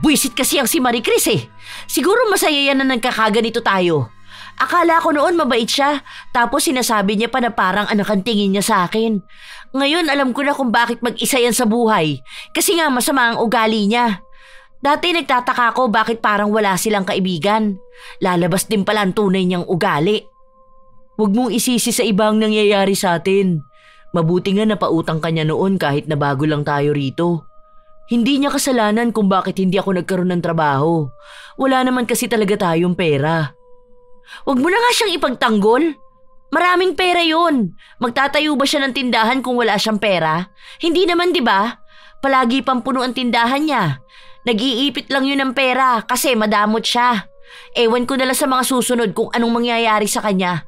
Buisit kasi ang si Marie Chris eh. Siguro masaya yan na nagkakaganito tayo. Akala ko noon mabait siya, tapos sinasabi niya pa na parang anak ang tingin niya sa akin. Ngayon alam ko na kung bakit mag-isa yan sa buhay, kasi nga masama ang ugali niya. Dati nagtataka ko bakit parang wala silang kaibigan. Lalabas din pala ang tunay niyang ugali. Huwag mong isisi sa ibang nangyayari sa atin. Mabuti nga napautang ka niya noon kahit na bago lang tayo rito. Hindi niya kasalanan kung bakit hindi ako nagkaroon ng trabaho. Wala naman kasi talaga tayong pera. Huwag mo na nga siyang ipagtanggol. Maraming pera yun. Magtatayo ba siya ng tindahan kung wala siyang pera? Hindi naman, di ba? Palagi pang puno ang tindahan niya. Nag-iipit lang yun ng pera kasi madamot siya. Ewan ko na lang sa mga susunod kung anong mangyayari sa kanya.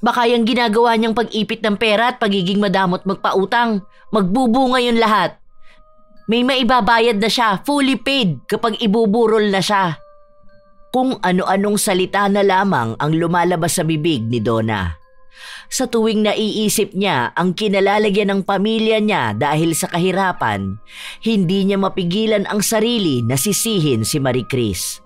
Baka yung ginagawa niyang pag-ipit ng pera at pagiging madamot magpautang, magbubunga yun lahat. May maibabayad na siya, fully paid kapag ibuburol na siya. Kung ano-anong salita na lamang ang lumalabas sa bibig ni Donna. Sa tuwing naiisip niya ang kinalalagyan ng pamilya niya dahil sa kahirapan, hindi niya mapigilan ang sarili na sisihin si Marie Chris.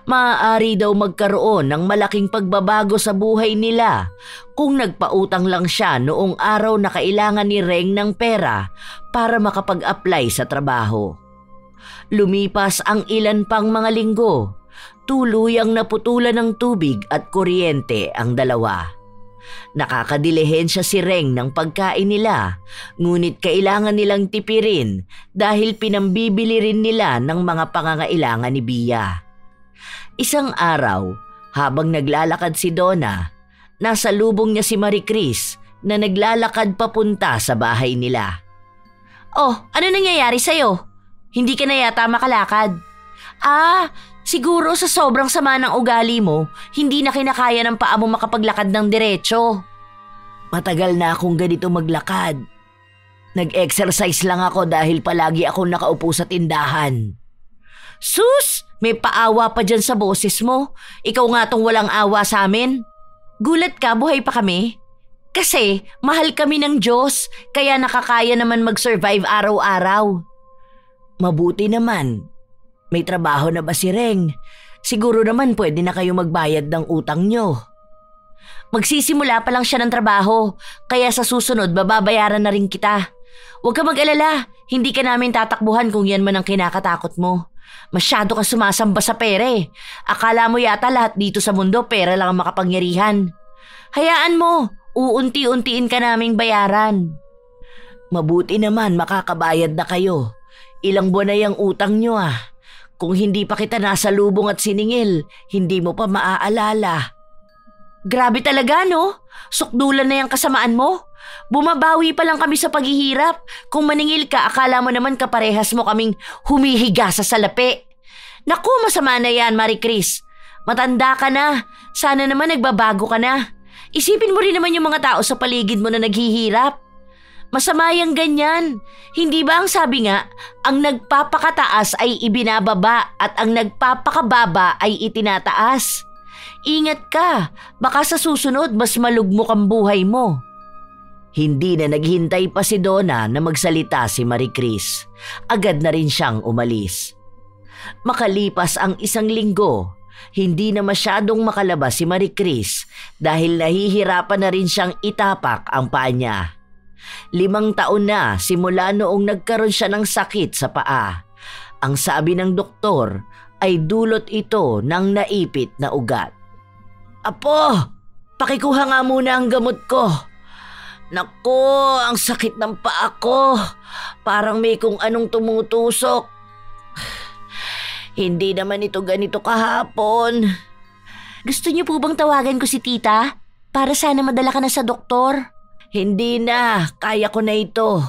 Maaari daw magkaroon ng malaking pagbabago sa buhay nila kung nagpautang lang siya noong araw na kailangan ni Reng ng pera para makapag-apply sa trabaho. Lumipas ang ilan pang mga linggo. Tuluyang naputulan ng tubig at kuryente ang dalawa. Nakakadilihensya si Reng ng pagkain nila, ngunit kailangan nilang tipirin dahil pinambibili rin nila ng mga pangangailangan ni Bia. Isang araw, habang naglalakad si Donna, nasa lubong niya si Marie Chris na naglalakad papunta sa bahay nila. Oh, ano nangyayari sa'yo? Hindi ka na yata makalakad. Siguro sa sobrang sama ng ugali mo, hindi na kinakaya ng paa mo makapaglakad ng diretso. Matagal na akong ganito maglakad. Nag-exercise lang ako dahil palagi akong nakaupo sa tindahan. Sus! May paawa pa dyan sa boses mo. Ikaw nga tong walang awa sa amin. Gulat ka, buhay pa kami? Kasi mahal kami ng Diyos, kaya nakakaya naman mag-survive araw-araw. Mabuti naman. May trabaho na ba si Reng? Siguro naman pwede na kayo magbayad ng utang nyo. Magsisimula pa lang siya ng trabaho, kaya sa susunod bababayaran na rin kita. Huwag ka mag-alala, hindi ka namin tatakbuhan kung yan man ang kinakatakot mo. Masyado ka sumasamba sa pera eh. Akala mo yata lahat dito sa mundo pera lang ang makapangyarihan. Hayaan mo, uunti-untiin ka naming bayaran. Mabuti naman makakabayad na kayo. Ilang buwan na yung utang nyo ah. Kung hindi pa kita nasa lubong at siningil, hindi mo pa maaalala. Grabe talaga no? Sukdulan na yung kasamaan mo. Bumabawi pa lang kami sa paghihirap. Kung maningil ka, akala mo naman kaparehas mo kaming humihiga sa salapi. Naku, masama na yan, Marie Chris. Matanda ka na. Sana naman nagbabago ka na. Isipin mo rin naman yung mga tao sa paligid mo na naghihirap. Masama yung ganyan. Hindi ba ang sabi nga, ang nagpapakataas ay ibinababa at ang nagpapakababa ay itinataas? Ingat ka, baka sa susunod mas malugmok ang buhay mo. Hindi na naghintay pa si Donna na magsalita si Marie Chris. Agad na rin siyang umalis. Makalipas ang 1 linggo, hindi na masyadong makalabas si Marie Chris dahil nahihirapan na rin siyang itapak ang paa niya. 5 taon na simula noong nagkaroon siya ng sakit sa paa. Ang sabi ng doktor ay dulot ito ng naipit na ugat. Apo, pakikuha nga muna ang gamot ko. Naku, ang sakit ng paa ko. Parang may kung anong tumutusok. Hindi naman ito ganito kahapon. Gusto niyo po bang tawagan ko si tita? Para sana madala ka na sa doktor. Hindi na, kaya ko na ito.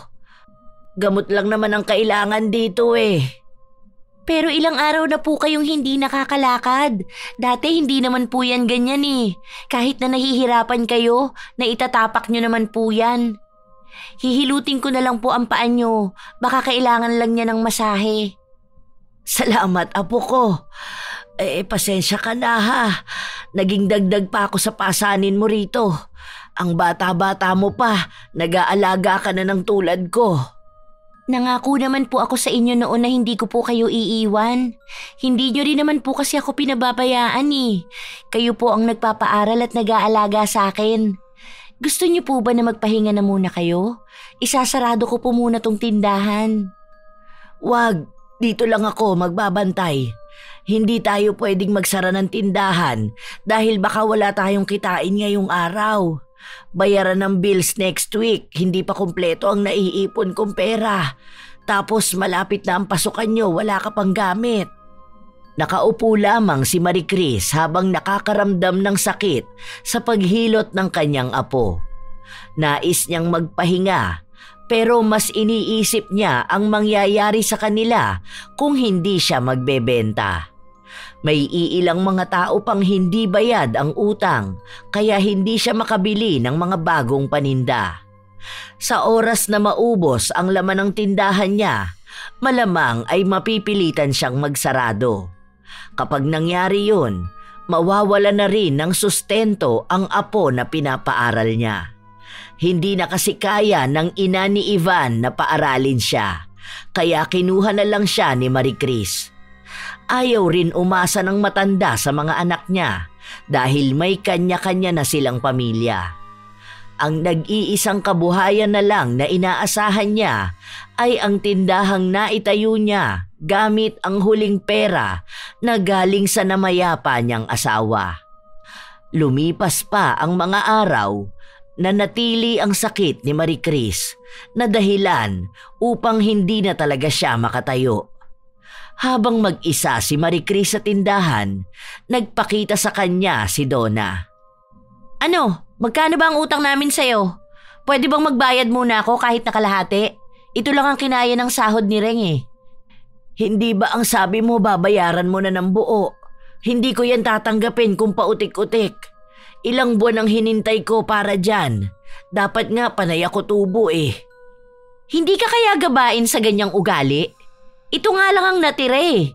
Gamot lang naman ang kailangan dito eh. Pero ilang araw na po kayong hindi nakakalakad. Dati hindi naman po yan ganyan eh. Kahit na nahihirapan kayo, na itatapak nyo naman po yan. Hihilutin ko na lang po ang paa nyo. Baka kailangan lang niya ng masahe. Salamat, apo ko. Pasensya ka na ha. Naging dagdag pa ako sa pasanin mo rito. Ang bata-bata mo pa, nag-aalaga ka na ng tulad ko. Nangako naman po ako sa inyo noon na hindi ko po kayo iiwan. Hindi nyo rin naman po kasi ako pinababayaan eh. Kayo po ang nagpapaaral at nag-aalaga sa akin. Gusto nyo po ba na magpahinga na muna kayo? Isasarado ko po muna tong tindahan. Wag, dito lang ako magbabantay. Hindi tayo pwedeng magsara ng tindahan dahil baka wala tayong kitain ngayong araw. Bayaran ng bills next week, hindi pa kumpleto ang naiipon kong pera. Tapos malapit na ang pasukan nyo, wala ka pang gamit. Nakaupo lamang si Marie Chris habang nakakaramdam ng sakit sa paghilot ng kanyang apo. Nais niyang magpahinga pero mas iniisip niya ang mangyayari sa kanila kung hindi siya magbebenta. May iilang mga tao pang hindi bayad ang utang kaya hindi siya makabili ng mga bagong paninda. Sa oras na maubos ang laman ng tindahan niya, malamang ay mapipilitan siyang magsarado. Kapag nangyari yun, mawawala na rin ng sustento ang apo na pinapaaral niya. Hindi na kasi kaya ng ina ni Ivan na paaralin siya, kaya kinuha na lang siya ni Marie Chris. Ayaw rin umasa ng matanda sa mga anak niya dahil may kanya-kanya na silang pamilya. Ang nag-iisang kabuhayan na lang na inaasahan niya ay ang tindahang naitayo niya gamit ang huling pera na galing sa namayapa niyang asawa. Lumipas pa ang mga araw na natili ang sakit ni Marie Chris na dahilan upang hindi na talaga siya makatayo. Habang mag-isa si Marie Chris sa tindahan, nagpakita sa kanya si Donna. Ano? Magkano ba ang utang namin sa'yo? Pwede bang magbayad muna ako kahit nakalahati? Ito lang ang kinaya ng sahod ni Reng eh. Hindi ba ang sabi mo babayaran mo na ng buo? Hindi ko yan tatanggapin kung pautik-utik. Ilang buwan ang hinintay ko para dyan. Dapat nga panay ako tubo eh. Hindi ka kaya gabain sa ganyang ugali? Ito nga lang ang natira eh.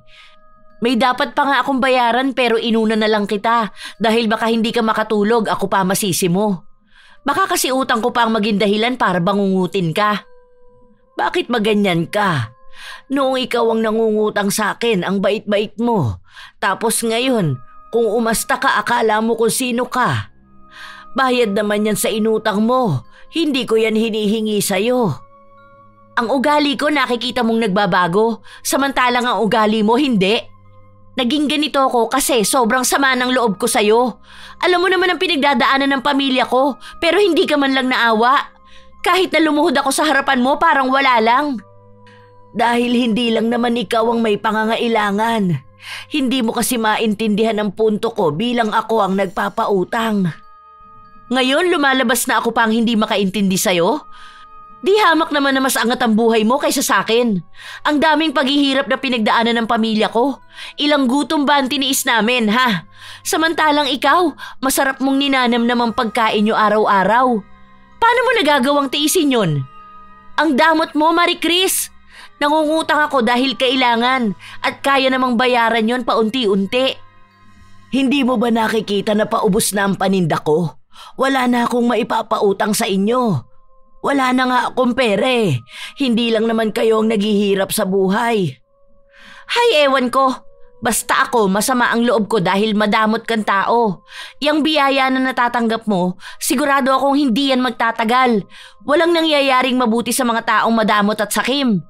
May dapat pa nga akong bayaran pero inuna na lang kita dahil baka hindi ka makatulog, ako pa masisi mo. Baka kasi utang ko pa ang maging dahilan para bangungutin ka. Bakit maganyan ka? Noong ikaw ang nangungutang sa akin, ang bait-bait mo. Tapos ngayon, kung umasta ka, akala mo kung sino ka. Bayad naman yan sa inutang mo. Hindi ko yan hinihingi sa'yo. Ang ugali ko nakikita mong nagbabago, samantalang ang ugali mo hindi. Naging ganito ako kasi sobrang sama ng loob ko sa'yo. Alam mo naman ang pinagdadaanan ng pamilya ko, pero hindi ka man lang naawa. Kahit na lumuhod ako sa harapan mo, parang wala lang. Dahil hindi lang naman ikaw ang may pangangailangan. Hindi mo kasi maintindihan ang punto ko bilang ako ang nagpapautang. Ngayon lumalabas na ako pang hindi makaintindi sa'yo? Di hamak naman na mas angat ang buhay mo kaysa sa akin. Ang daming paghihirap na pinagdaanan ng pamilya ko. Ilang gutom ba ang tiniis namin, ha? Samantalang ikaw, masarap mong ninanam namang pagkain nyo araw-araw. Paano mo nagagawang tiisin yun? Ang damot mo, Marie Chris. Nangungutang ako dahil kailangan at kaya namang bayaran yon paunti-unti. Hindi mo ba nakikita na paubos na ang paninda ko? Wala na akong maipapautang sa inyo. Wala na nga akong pere. Hindi lang naman kayo ang naghihirap sa buhay. Hay, ewan ko. Basta ako, masama ang loob ko dahil madamot kang tao. Yang biyaya na natatanggap mo, sigurado akong hindi yan magtatagal. Walang nangyayaring mabuti sa mga taong madamot at sakim.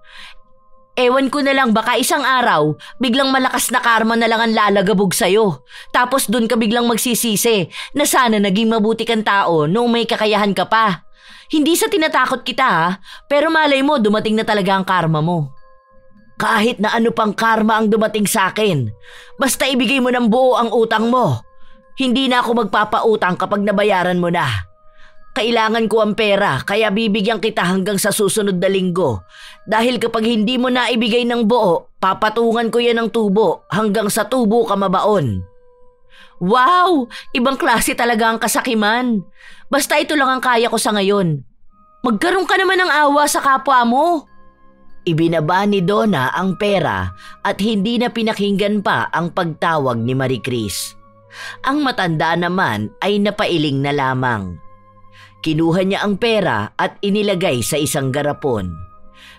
Ewan ko na lang, baka isang araw, biglang malakas na karma na lang ang lalagabog sa'yo. Tapos dun ka biglang magsisisi na sana naging mabuti kang tao noong may kakayahan ka pa. Hindi sa tinatakot kita ha, pero malay mo dumating na talaga ang karma mo. Kahit na ano pang karma ang dumating sa akin, basta ibigay mo ng buo ang utang mo. Hindi na ako magpapautang kapag nabayaran mo na. Kailangan ko ang pera kaya bibigyan kita hanggang sa susunod na linggo. Dahil kapag hindi mo na ibigay ng buo, papatungan ko yan ng tubo hanggang sa tubo ka mabaon. Wow! Ibang klase talaga ang kasakiman. Basta ito lang ang kaya ko sa ngayon. Magkaroon ka naman ng awa sa kapwa mo. Ibinaba ni Donna ang pera at hindi na pinakinggan pa ang pagtawag ni Marie Chris. Ang matanda naman ay napailing na lamang. Kinuha niya ang pera at inilagay sa isang garapon.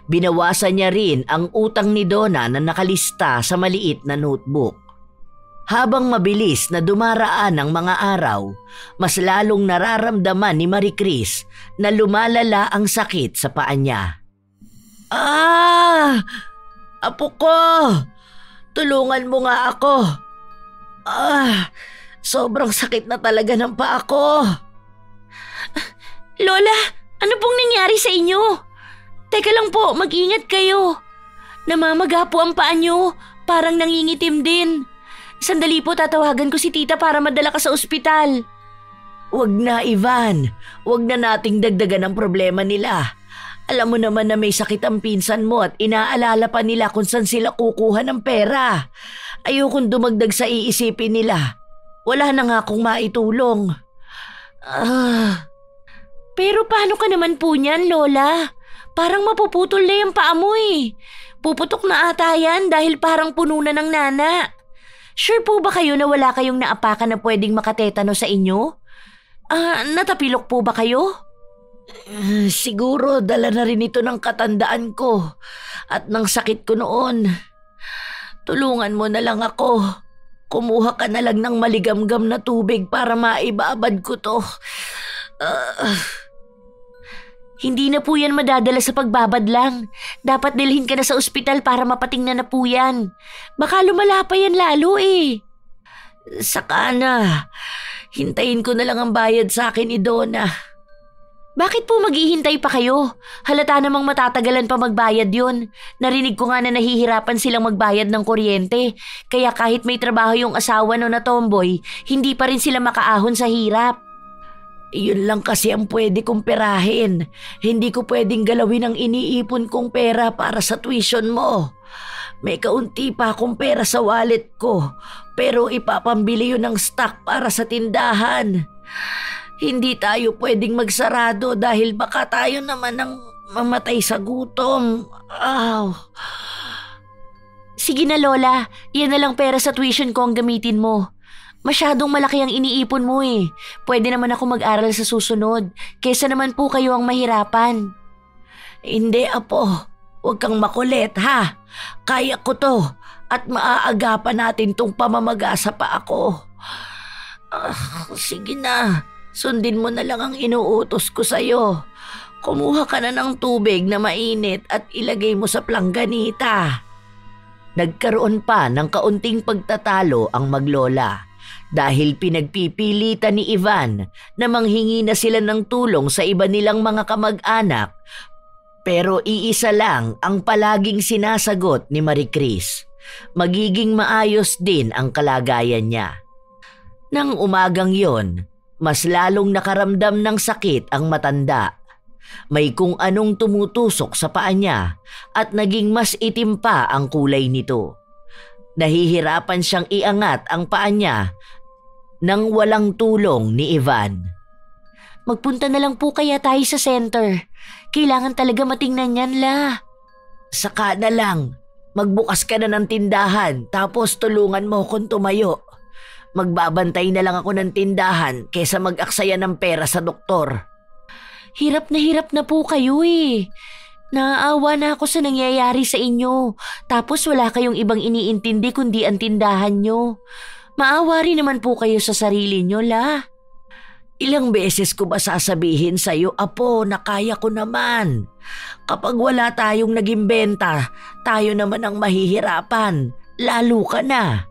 Binawasan niya rin ang utang ni Donna na nakalista sa maliit na notebook. Habang mabilis na dumaraan ang mga araw, mas lalong nararamdaman ni Marie Chris na lumalala ang sakit sa paa niya. Apo ko! Tulungan mo nga ako. Sobrang sakit na talaga ng paa ko. Lola, ano pong nangyari sa inyo? Teka lang po, mag-ingat kayo. Namamaga po ang paa niyo, parang nangingitim din. Sandali po, tatawagan ko si tita para madala ka sa ospital. Wag na, Ivan. Wag na nating dagdagan ang problema nila. Alam mo naman na may sakit ang pinsan mo at inaalala pa nila kung saan sila kukuha ng pera. Ayokong dumagdag sa iisipin nila. Wala na nga akong maitulong. Pero paano ka naman po niyan, Lola? Parang mapuputol na yung paa mo eh. Puputok na ata yan dahil parang puno na ng nana. Sure po ba kayo na wala kayong naapakan na pwedeng makatetano sa inyo? Natapilok po ba kayo? Siguro dala na rin ito ng katandaan ko at ng sakit ko noon. Tulungan mo na lang ako. Kumuha ka na lang ng maligamgam na tubig para maibabad ko to. Hindi na po yan madadala sa pagbabad lang. Dapat dalhin ka na sa ospital para mapatingnan na po yan. Baka lumala pa yan lalo eh. Saka na. Hintayin ko na lang ang bayad sa akin ni Donna. Bakit po maghihintay pa kayo? Halata namang matatagalan pa magbayad yun. Narinig ko nga na nahihirapan silang magbayad ng kuryente. Kaya kahit may trabaho yung asawa no na tomboy, hindi pa rin sila makaahon sa hirap. Yun lang kasi ang pwede kong perahin. Hindi ko pwedeng galawin ang iniipon kong pera para sa tuition mo. May kaunti pa akong pera sa wallet ko, pero ipapambili yun ng stock para sa tindahan. Hindi tayo pwedeng magsarado dahil baka tayo naman ang mamatay sa gutom. Sige na Lola, yan na lang pera sa tuition ko ang gamitin mo. Masyadong malaki ang iniipon mo eh. Pwede naman ako mag-aral sa susunod, kesa naman po kayo ang mahirapan. Hindi apo, huwag kang makulit ha. Kaya ko to at maaagapan natin tong pamamagasa pa ako. Sige na, sundin mo na lang ang inuutos ko sa'yo. Kumuha ka na ng tubig na mainit at ilagay mo sa plangganita. Nagkaroon pa ng kaunting pagtatalo ang maglola dahil pinagpipilitan ni Ivan na manghingi na sila ng tulong sa iba nilang mga kamag-anak, pero iisa lang ang palaging sinasagot ni Marie Chris. Magiging maayos din ang kalagayan niya. Nang umagang yon, mas lalong nakaramdam ng sakit ang matanda. May kung anong tumutusok sa paa niya at naging mas itim pa ang kulay nito. Nahihirapan siyang iangat ang paa niya nang walang tulong ni Ivan. Magpunta na lang po kaya tayo sa center. Kailangan talaga matingnan yan, La. Saka na lang. Magbukas ka na ng tindahan tapos tulungan mo kung tumayo. Magbabantay na lang ako ng tindahan kaysa mag-aksaya ng pera sa doktor. Hirap na po kayo eh. Naaawa na ako sa nangyayari sa inyo. Tapos wala kayong ibang iniintindi kundi ang tindahan nyo. Maawa rin naman po kayo sa sarili nyo, La. Ilang beses ko ba sasabihin sa'yo, apo, na kaya ko naman. Kapag wala tayong naging benta, tayo naman ang mahihirapan. Lalo ka na.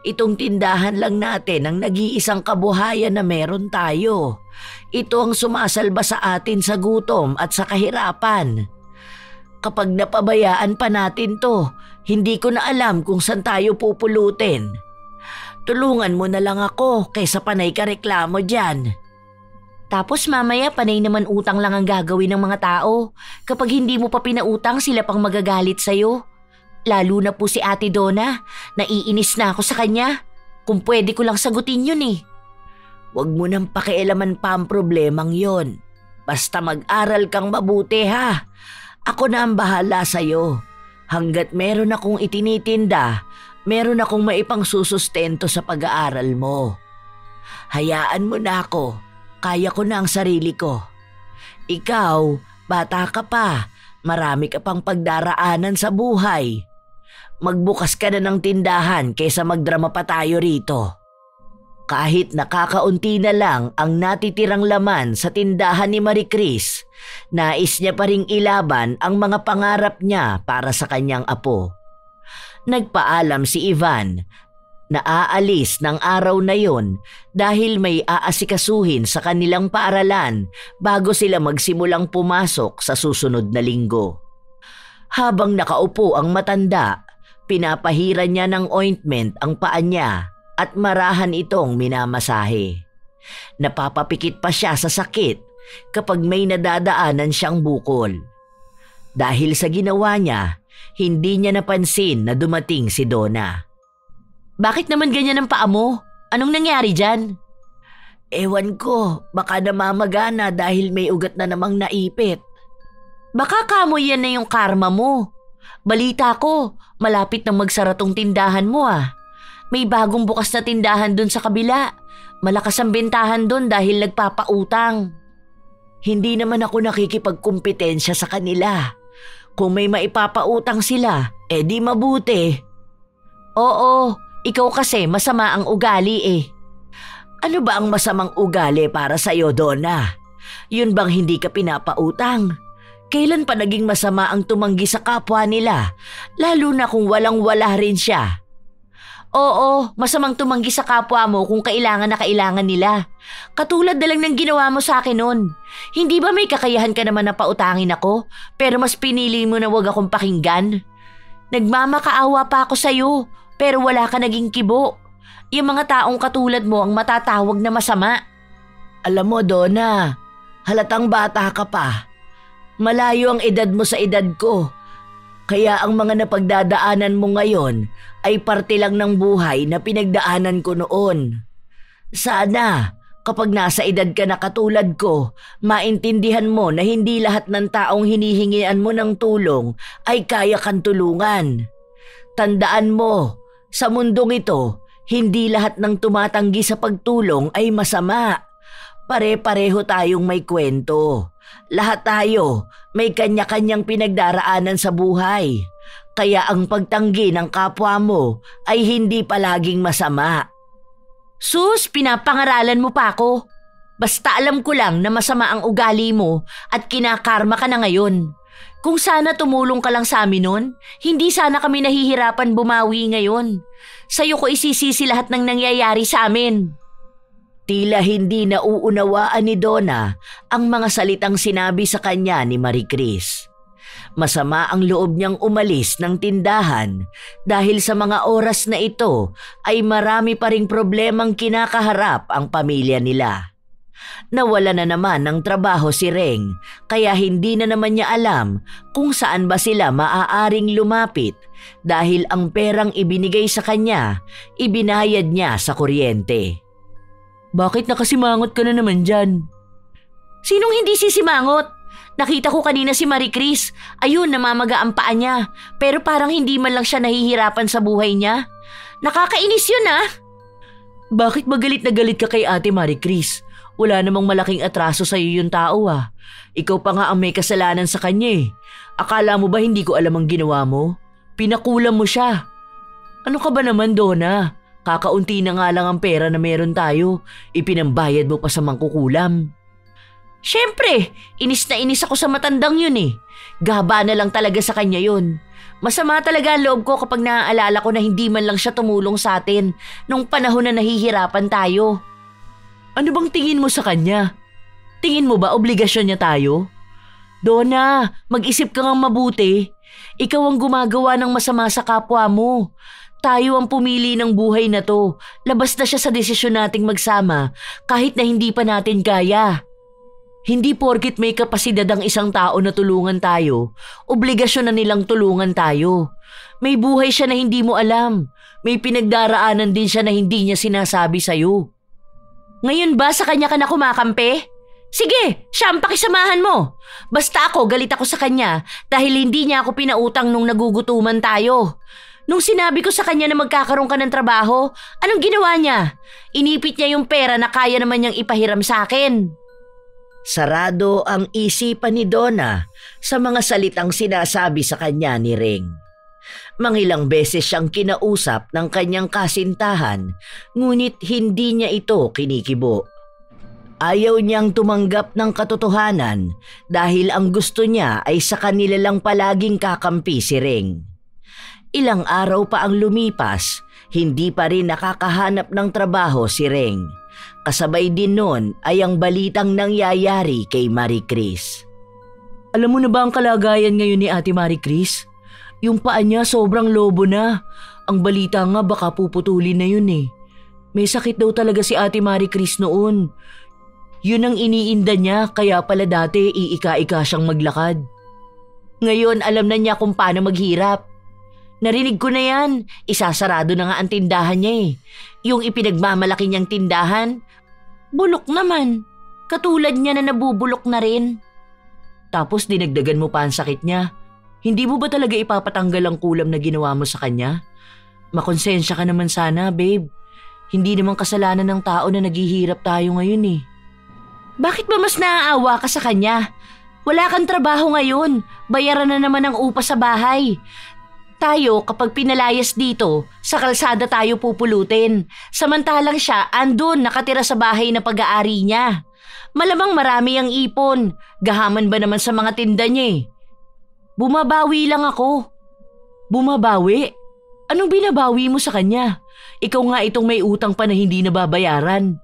Itong tindahan lang natin ang nag-iisang kabuhayan na meron tayo. Ito ang sumasalba sa atin sa gutom at sa kahirapan. Kapag napabayaan pa natin to, hindi ko na alam kung saan tayo pupulutin. Tulungan mo na lang ako kaysa panay ka reklamo dyan. Tapos mamaya panay naman utang lang ang gagawin ng mga tao. Kapag hindi mo pa pinautang, sila pang magagalit sa'yo. Lalo na po si Ate Donna, naiinis na ako sa kanya. Kung pwede ko lang sagutin yun eh. Huwag mo nang pakialaman pa ang problemang yon. Basta mag-aral kang mabuti ha. Ako na ang bahala sa'yo. Hanggat meron akong itinitinda, meron akong maipang susustento sa pag-aaral mo. Hayaan mo na ako. Kaya ko na ang sarili ko. Ikaw, bata ka pa. Marami ka pang pagdaraanan sa buhay. Magbukas ka na ng tindahan kaysa magdrama pa tayo rito. Kahit nakakaunti na lang ang natitirang laman sa tindahan ni Marie Chris, nais niya pa ring ilaban ang mga pangarap niya para sa kanyang apo. Nagpaalam si Ivan na aalis ng araw na yon dahil may aasikasuhin sa kanilang paaralan bago sila magsimulang pumasok sa susunod na linggo. Habang nakaupo ang matanda, pinapahiran niya ng ointment ang paa niya at marahan itong minamasahe. Napapapikit pa siya sa sakit kapag may nadadaanan siyang bukol. Dahil sa ginawa niya, hindi niya napansin na dumating si Donna. Bakit naman ganyan ang paa mo? Anong nangyari dyan? Ewan ko, baka namamagana dahil may ugat na namang naipit. Baka kamoy yan na yung karma mo. Balita ko, malapit nang magsara tong tindahan mo ah. May bagong bukas na tindahan dun sa kabila. Malakas ang bentahan dun dahil nagpapautang. Hindi naman ako nakikipagkumpetensya sa kanila. Kung may maipapautang sila, di mabuti. Oo, ikaw kasi masama ang ugali eh. Ano ba ang masamang ugali para sa'yo, Donna? Yun bang hindi ka pinapautang? Kailan pa naging masama ang tumanggi sa kapwa nila, lalo na kung walang-wala rin siya? Oo, masamang tumanggi sa kapwa mo kung kailangan na kailangan nila. Katulad na lang ng ginawa mo sa akin nun. Hindi ba may kakayahan ka naman na pautangin ako, pero mas pinili mo na wag akong pakinggan? Nagmamakaawa pa ako sa'yo, pero wala ka naging kibo. Yung mga taong katulad mo ang matatawag na masama. Alam mo, Donna, halatang bata ka pa. Malayo ang edad mo sa edad ko. Kaya ang mga napagdadaanan mo ngayon ay parte lang ng buhay na pinagdaanan ko noon. Sana Kapag nasa edad ka na katulad ko, maintindihan mo na hindi lahat ng taong hinihingian mo ng tulong ay kaya kang tulungan. Tandaan mo, sa mundong ito, hindi lahat ng tumatanggi sa pagtulong ay masama. Pare-pareho tayong may kwento. Lahat tayo may kanya-kanyang pinagdaraanan sa buhay. Kaya ang pagtanggi ng kapwa mo ay hindi palaging masama. Sus, pinapangaralan mo pa ako. Basta alam ko lang na masama ang ugali mo at kinakarma ka na ngayon. Kung sana tumulong ka lang sa amin nun, hindi sana kami nahihirapan bumawi ngayon. Sa'yo ko isisisi lahat ng nangyayari sa amin. Tila hindi nauunawaan ni Donna ang mga salitang sinabi sa kanya ni Marie Chris. Masama ang loob niyang umalis ng tindahan dahil sa mga oras na ito ay marami pa ring problemang kinakaharap ang pamilya nila. Nawala na naman ng trabaho si Reng kaya hindi na naman niya alam kung saan ba sila maaaring lumapit dahil ang perang ibinigay sa kanya, ibinayad niya sa kuryente. Bakit nakasimangot ka na naman dyan? Sinong hindi sisimangot? Nakita ko kanina si Marie Chris. Ayun, namamaga ang paa niya. Pero parang hindi man lang siya nahihirapan sa buhay niya. Nakakainis yun ah. Bakit magalit na galit ka kay Ate Marie Chris? Wala namang malaking atraso sa'yo yung tao ah. Ikaw pa nga ang may kasalanan sa kanya eh. Akala mo ba hindi ko alam ang ginawa mo? Pinakulam mo siya. Ano ka ba naman, Donna? Kakaunti na nga lang ang pera na meron tayo. Ipinambayad mo pa sa mangkukulam. Siyempre, inis na inis ako sa matandang yun eh. Gaba na lang talaga sa kanya yun. Masama talaga ang loob ko kapag naaalala ko na hindi man lang siya tumulong sa atin nung panahon na nahihirapan tayo. Ano bang tingin mo sa kanya? Tingin mo ba obligasyon niya tayo? Donna, mag-isip ka ngang mabuti. Ikaw ang gumagawa ng masama sa kapwa mo. Tayo ang pumili ng buhay na to. Labas na siya sa desisyon nating magsama kahit na hindi pa natin kaya. Hindi porkit may kapasidad ang isang tao na tulungan tayo, obligasyon na nilang tulungan tayo. May buhay siya na hindi mo alam. May pinagdaraanan din siya na hindi niya sinasabi sa'yo. Ngayon ba sa kanya ka na kumakampi? Sige, siya ang pakisamahan mo. Basta ako, galit ako sa kanya dahil hindi niya ako pinautang nung nagugutuman tayo. Nung sinabi ko sa kanya na magkakaroon ka ng trabaho, anong ginawa niya? Inipit niya yung pera na kaya naman niyang ipahiram sa akin. Sarado ang isipan ni Donna sa mga salitang sinasabi sa kanya ni Reng. Mangilang beses siyang kinausap ng kanyang kasintahan, ngunit hindi niya ito kinikibo. Ayaw niyang tumanggap ng katotohanan dahil ang gusto niya ay sa kanila lang palaging kakampi si Reng. Ilang araw pa ang lumipas, hindi pa rin nakakahanap ng trabaho si Reng. Kasabay din nun ay ang balitang nangyayari kay Marie Chris. Alam mo na ba ang kalagayan ngayon ni Ate Marie Chris? Yung paa niya sobrang lobo na. Ang balita nga baka puputulin na yun eh. May sakit daw talaga si Ate Marie Chris noon. Yun ang iniinda niya kaya pala dati iika-ika siyang maglakad. Ngayon alam na niya kung paano maghirap. Narinig ko na yan. Isasarado na nga ang tindahan niya eh. Yung ipinagmamalaki niyang tindahan, bulok naman. Katulad niya na nabubulok na rin. Tapos dinagdagan mo pa ang sakit niya. Hindi mo ba talaga ipapatanggal ang kulam na ginawa mo sa kanya? Makonsensya ka naman sana, babe. Hindi naman kasalanan ng tao na naghihirap tayo ngayon eh. Bakit ba mas naaawa ka sa kanya? Wala kang trabaho ngayon. Bayaran na naman ang upa sa bahay. Tayo kapag pinalayas dito, sa kalsada tayo pupulutin. Samantalang siya andun nakatira sa bahay na pag-aari niya. Malamang marami ang ipon. Gahaman ba naman sa mga tinda niya eh? Bumabawi lang ako. Bumabawi? Anong binabawi mo sa kanya? Ikaw nga itong may utang pa na hindi nababayaran.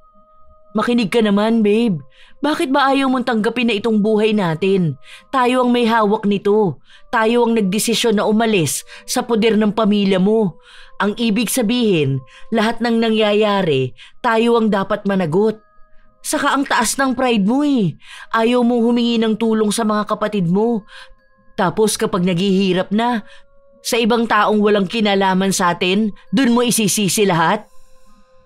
Makinig ka naman, babe. Bakit ba ayaw mong tanggapin na itong buhay natin? Tayo ang may hawak nito. Tayo ang nagdesisyon na umalis sa poder ng pamilya mo. Ang ibig sabihin, lahat ng nangyayari, tayo ang dapat managot. Saka ang taas ng pride mo eh. Ayaw mong humingi ng tulong sa mga kapatid mo. Tapos kapag naghihirap na, sa ibang taong walang kinalaman sa atin, dun mo isisisi lahat?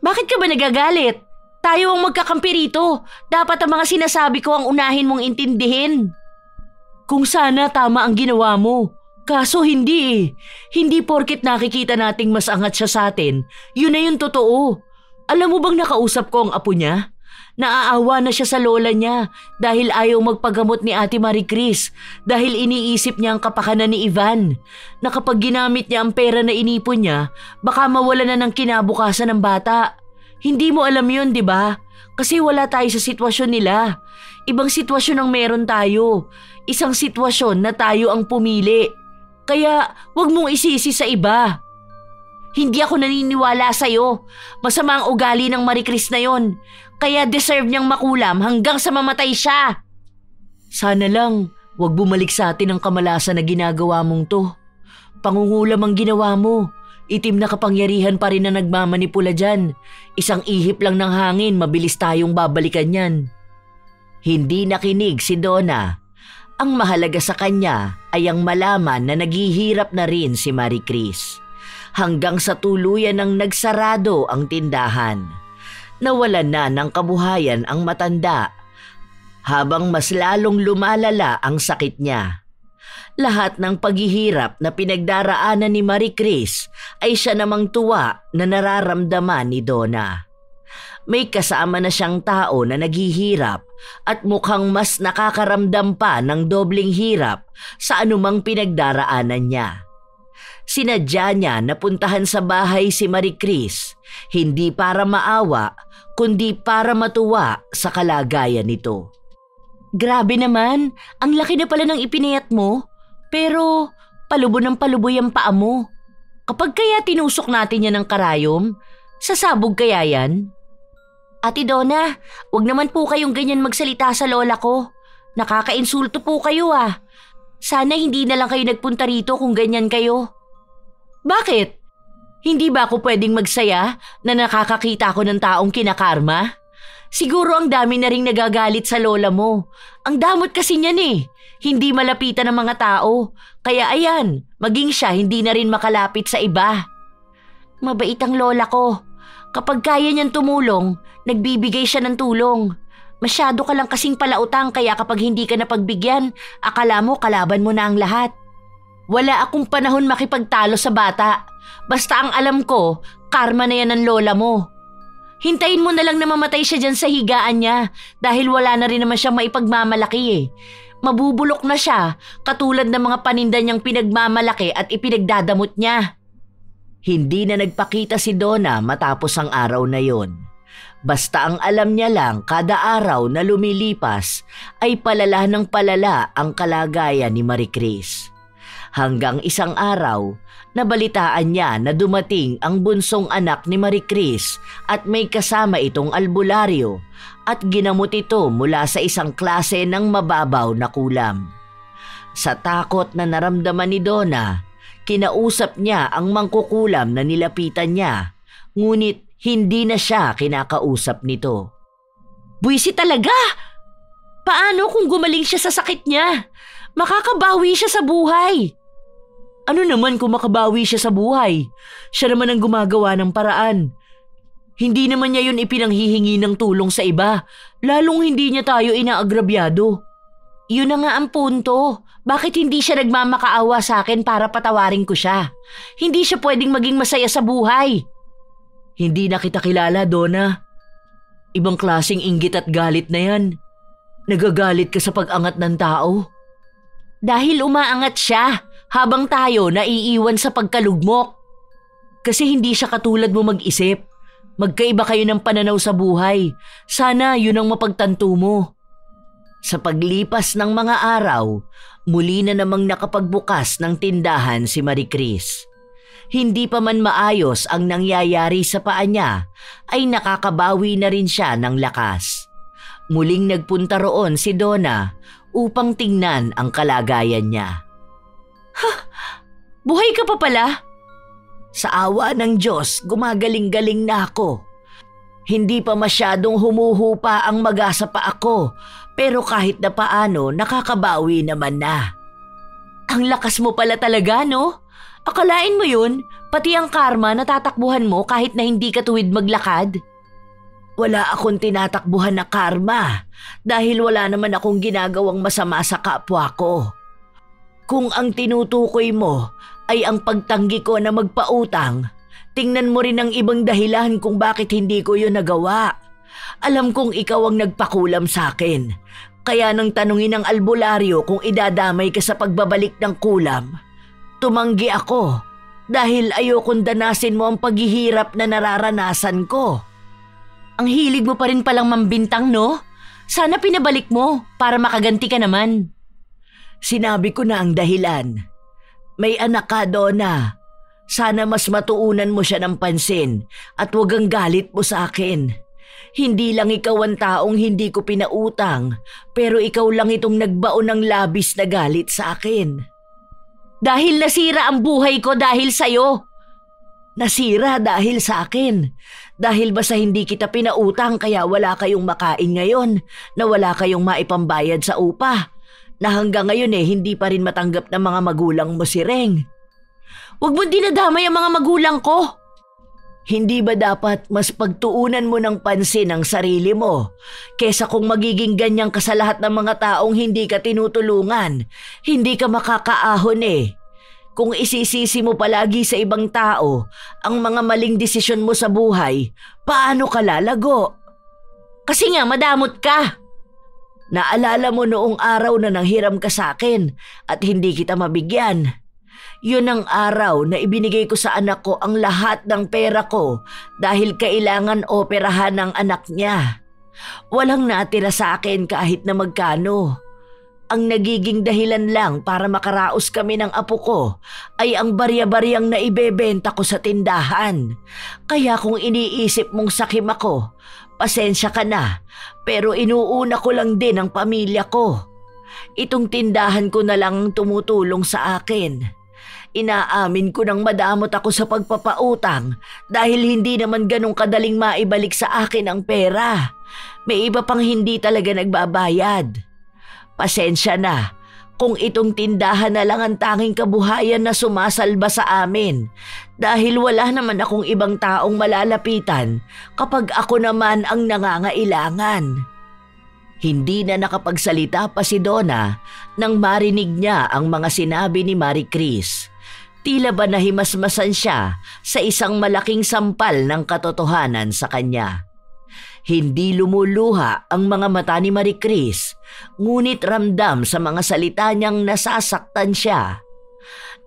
Bakit ka ba nagagalit? Tayo ang magkakampi rito. Dapat ang mga sinasabi ko ang unahin mong intindihin. Kung sana tama ang ginawa mo. Kaso hindi eh. Hindi porket nakikita nating mas angat siya sa atin, yun na yung totoo. Alam mo bang nakausap ko ang apo niya? Naaawa na siya sa lola niya dahil ayaw magpagamot ni Ate Marie Chris dahil iniisip niya ang kapakanan ni Ivan na kapag ginamit niya ang pera na inipon niya, baka mawala na ng kinabukasan ng bata. Hindi mo alam yun, di ba? Kasi wala tayo sa sitwasyon nila. Ibang sitwasyon ang meron tayo. Isang sitwasyon na tayo ang pumili. Kaya wag mong isisi sa iba. Hindi ako naniniwala sa'yo. Masama ang ugali ng Marie Chris na yon. Kaya deserve niyang makulam hanggang sa mamatay siya. Sana lang wag bumalik sa atin ang kamalasan na ginagawa mong to. Pangungulam ang ginawa mo. Itim na kapangyarihan pa rin na nagmamanipula dyan. Isang ihip lang ng hangin, mabilis tayong babalikan yan. Hindi nakinig si Donna. Ang mahalaga sa kanya ay ang malaman na naghihirap na rin si Marie Chris. Hanggang sa tuluyan ng nagsarado ang tindahan. Nawalan na ng kabuhayan ang matanda habang mas lalong lumalala ang sakit niya. Lahat ng paghihirap na pinagdaraanan ni Marie Chris ay siya namang tuwa na nararamdaman ni Donna. May kasama na siyang tao na naghihirap at mukhang mas nakakaramdam pa ng dobling hirap sa anumang pinagdaraanan niya. Sinadya niya na puntahan sa bahay si Marie Chris, hindi para maawa, kundi para matuwa sa kalagayan nito. Grabe naman, ang laki na pala ng ipinayat mo. Pero palubo ng palubo yung paa mo. Kapag kaya tinusok natin yan ng karayom, sasabog kaya yan? Ate Donna, wag naman po kayong ganyan magsalita sa lola ko. Nakakainsulto po kayo ah. Sana hindi na lang kayo nagpunta rito kung ganyan kayo. Bakit? Hindi ba ako pwedeng magsaya na nakakakita ko ng taong kinakarma? Siguro ang dami na ring nagagalit sa lola mo. Ang damot kasi niyan eh. Hindi malapitan ng mga tao. Kaya ayan, maging siya hindi na rin makalapit sa iba. Mabait ang lola ko. Kapag kaya niyang tumulong, nagbibigay siya ng tulong. Masyado ka lang kasing palautang kaya kapag hindi ka napagbigyan, akala mo kalaban mo na ang lahat. Wala akong panahon makipagtalo sa bata. Basta ang alam ko, karma na yan ng lola mo. Hintayin mo na lang na mamatay siya dyan sa higaan niya dahil wala na rin naman siya maipagmamalaki eh. Mabubulok na siya katulad ng mga paninda niyang pinagmamalaki at ipinagdadamot niya. Hindi na nagpakita si Donna matapos ang araw na yon. Basta ang alam niya lang kada araw na lumilipas ay palala ng palala ang kalagayan ni Marie Chris. Hanggang isang araw, nabalitaan niya na dumating ang bunsong anak ni Marie Chris at may kasama itong albularyo at ginamot ito mula sa isang klase ng mababaw na kulam. Sa takot na naramdaman ni Donna, kinausap niya ang mangkukulam na nilapitan niya, ngunit hindi na siya kinakausap nito. Buwisit talaga! Paano kung gumaling siya sa sakit niya? Makakabawi siya sa buhay. Ano naman kung makabawi siya sa buhay? Siya naman ang gumagawa ng paraan. Hindi naman niya yun ipinanghihingi ng tulong sa iba, lalong hindi niya tayo inaagrabyado. Yun na nga ang punto. Bakit hindi siya nagmamakaawa sa akin para patawarin ko siya? Hindi siya pwedeng maging masaya sa buhay. Hindi na kita kilala, Donna. Ibang klaseng inggit at galit na yan. Nagagalit ka sa pag-angat ng tao. Dahil umaangat siya habang tayo naiiwan sa pagkalugmok. Kasi hindi siya katulad mo mag-isip. Magkaiba kayo ng pananaw sa buhay. Sana yun ang mapagtanto mo. Sa paglipas ng mga araw, muli na namang nakapagbukas ng tindahan si Marie Chris. Hindi pa man maayos ang nangyayari sa paa niya, ay nakakabawi na rin siya ng lakas. Muling nagpunta roon si Donna upang tingnan ang kalagayan niya. Buhay ka pa pala? Sa awa ng Diyos, gumagaling-galing na ako. Hindi pa masyadong humuhupa ang maga sa paa ko, pero kahit na paano nakakabawi naman na. Ang lakas mo pala talaga, no? Akalain mo yun, pati ang karma natatakbuhan mo kahit na hindi ka tuwid maglakad? Wala akong tinatakbuhan na karma dahil wala naman akong ginagawang masama sa kapwa ko. Kung ang tinutukoy mo ay ang pagtanggi ko na magpautang, tingnan mo rin ang ibang dahilan kung bakit hindi ko yun nagawa. Alam kong ikaw ang nagpakulam sa akin. Kaya nang tanungin ng albularyo kung idadamay ka sa pagbabalik ng kulam, tumanggi ako dahil ayokong danasin mo ang paghihirap na nararanasan ko. Ang hilig mo pa rin palang mambintang, no? Sana pinabalik mo para makaganti ka naman. Sinabi ko na ang dahilan. May anak ka, Donna. Sana mas matuunan mo siya ng pansin at huwag ang galit mo sa akin. Hindi lang ikaw ang taong hindi ko pinautang, pero ikaw lang itong nagbaon ng labis na galit sa akin. Dahil nasira ang buhay ko dahil sa'yo. Nasira dahil sa akin. Dahil ba sa hindi kita pinautang kaya wala kayong makain ngayon, na wala kayong maipambayad sa upa, na hanggang ngayon hindi pa rin matanggap ng mga magulang mo si Reng. Huwag mo dinadamay ang mga magulang ko. Hindi ba dapat mas pagtuunan mo ng pansin ang sarili mo kesa kung magiging ganyan ka sa lahat ng mga taong hindi ka tinutulungan, hindi ka makakaahon Kung isisisi mo palagi sa ibang tao ang mga maling desisyon mo sa buhay, paano ka lalago? Kasi nga madamot ka. Naalala mo noong araw na nanghiram ka sa akin at hindi kita mabigyan. Yun ang araw na ibinigay ko sa anak ko ang lahat ng pera ko dahil kailangan operahan ng anak niya. Walang natira sa akin kahit na magkano. Ang nagiging dahilan lang para makaraos kami ng apo ko ay ang barya-baryang na ibebenta ko sa tindahan. Kaya kung iniisip mong sakim ako, pasensya ka na, pero inuuna ko lang din ang pamilya ko. Itong tindahan ko na lang tumutulong sa akin. Inaamin ko nang madamot ako sa pagpapautang dahil hindi naman ganong kadaling maibalik sa akin ang pera. May iba pang hindi talaga nagbabayad. Pasensya na kung itong tindahan na lang ang tanging kabuhayan na sumasalba sa amin dahil wala naman akong ibang taong malalapitan kapag ako naman ang nangangailangan. Hindi na nakapagsalita pa si Donna nang marinig niya ang mga sinabi ni Marie Chris. Tila ba nahimasmasan siya sa isang malaking sampal ng katotohanan sa kanya. Hindi lumuluha ang mga mata ni Marie Chris, ngunit ramdam sa mga salita niyang nasasaktan siya.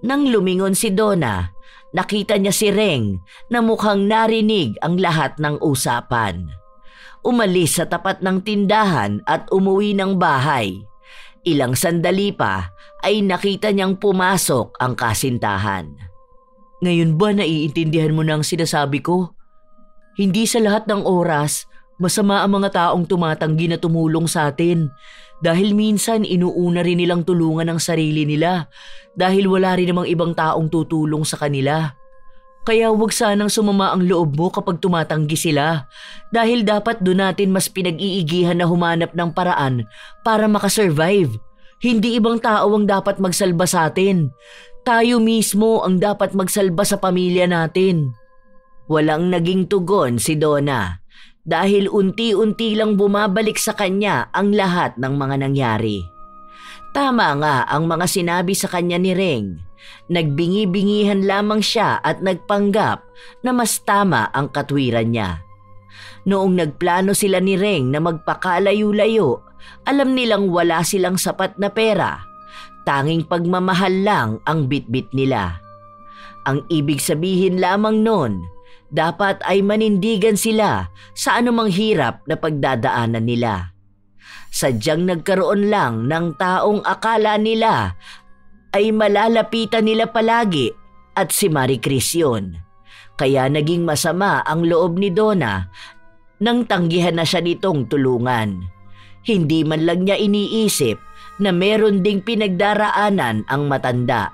Nang lumingon si Donna, nakita niya si Reng na mukhang narinig ang lahat ng usapan. Umalis sa tapat ng tindahan at umuwi ng bahay. Ilang sandali pa ay nakita niyang pumasok ang kasintahan. Ngayon ba naiintindihan mo na ang sinasabi ko? Hindi sa lahat ng oras masama ang mga taong tumatanggi na tumulong sa atin dahil minsan inuuna rin nilang tulungan ang sarili nila dahil wala rin namang ibang taong tutulong sa kanila. Kaya huwag sanang sumama ang loob mo kapag tumatanggi sila dahil dapat doon natin mas pinag-iigihan na humanap ng paraan para makasurvive. Hindi ibang tao ang dapat magsalba sa atin. Tayo mismo ang dapat magsalba sa pamilya natin. Walang naging tugon si Donna dahil unti-unti lang bumabalik sa kanya ang lahat ng mga nangyari. Tama nga ang mga sinabi sa kanya ni Reng. Nagbingi-bingihan lamang siya at nagpanggap na mas tama ang katwiran niya. Noong nagplano sila ni Reng na magpakalayo-layo, alam nilang wala silang sapat na pera. Tanging pagmamahal lang ang bitbit nila. Ang ibig sabihin lamang nun, dapat ay manindigan sila sa anumang hirap na pagdadaanan nila. Sadyang nagkaroon lang ng taong akala nila ay malalapitan nila palagi at si Marie Chris yun. Kaya naging masama ang loob ni Donna nang tanggihan na siya nitong tulungan. Hindi man lang niya iniisip na meron ding pinagdaraanan ang matanda.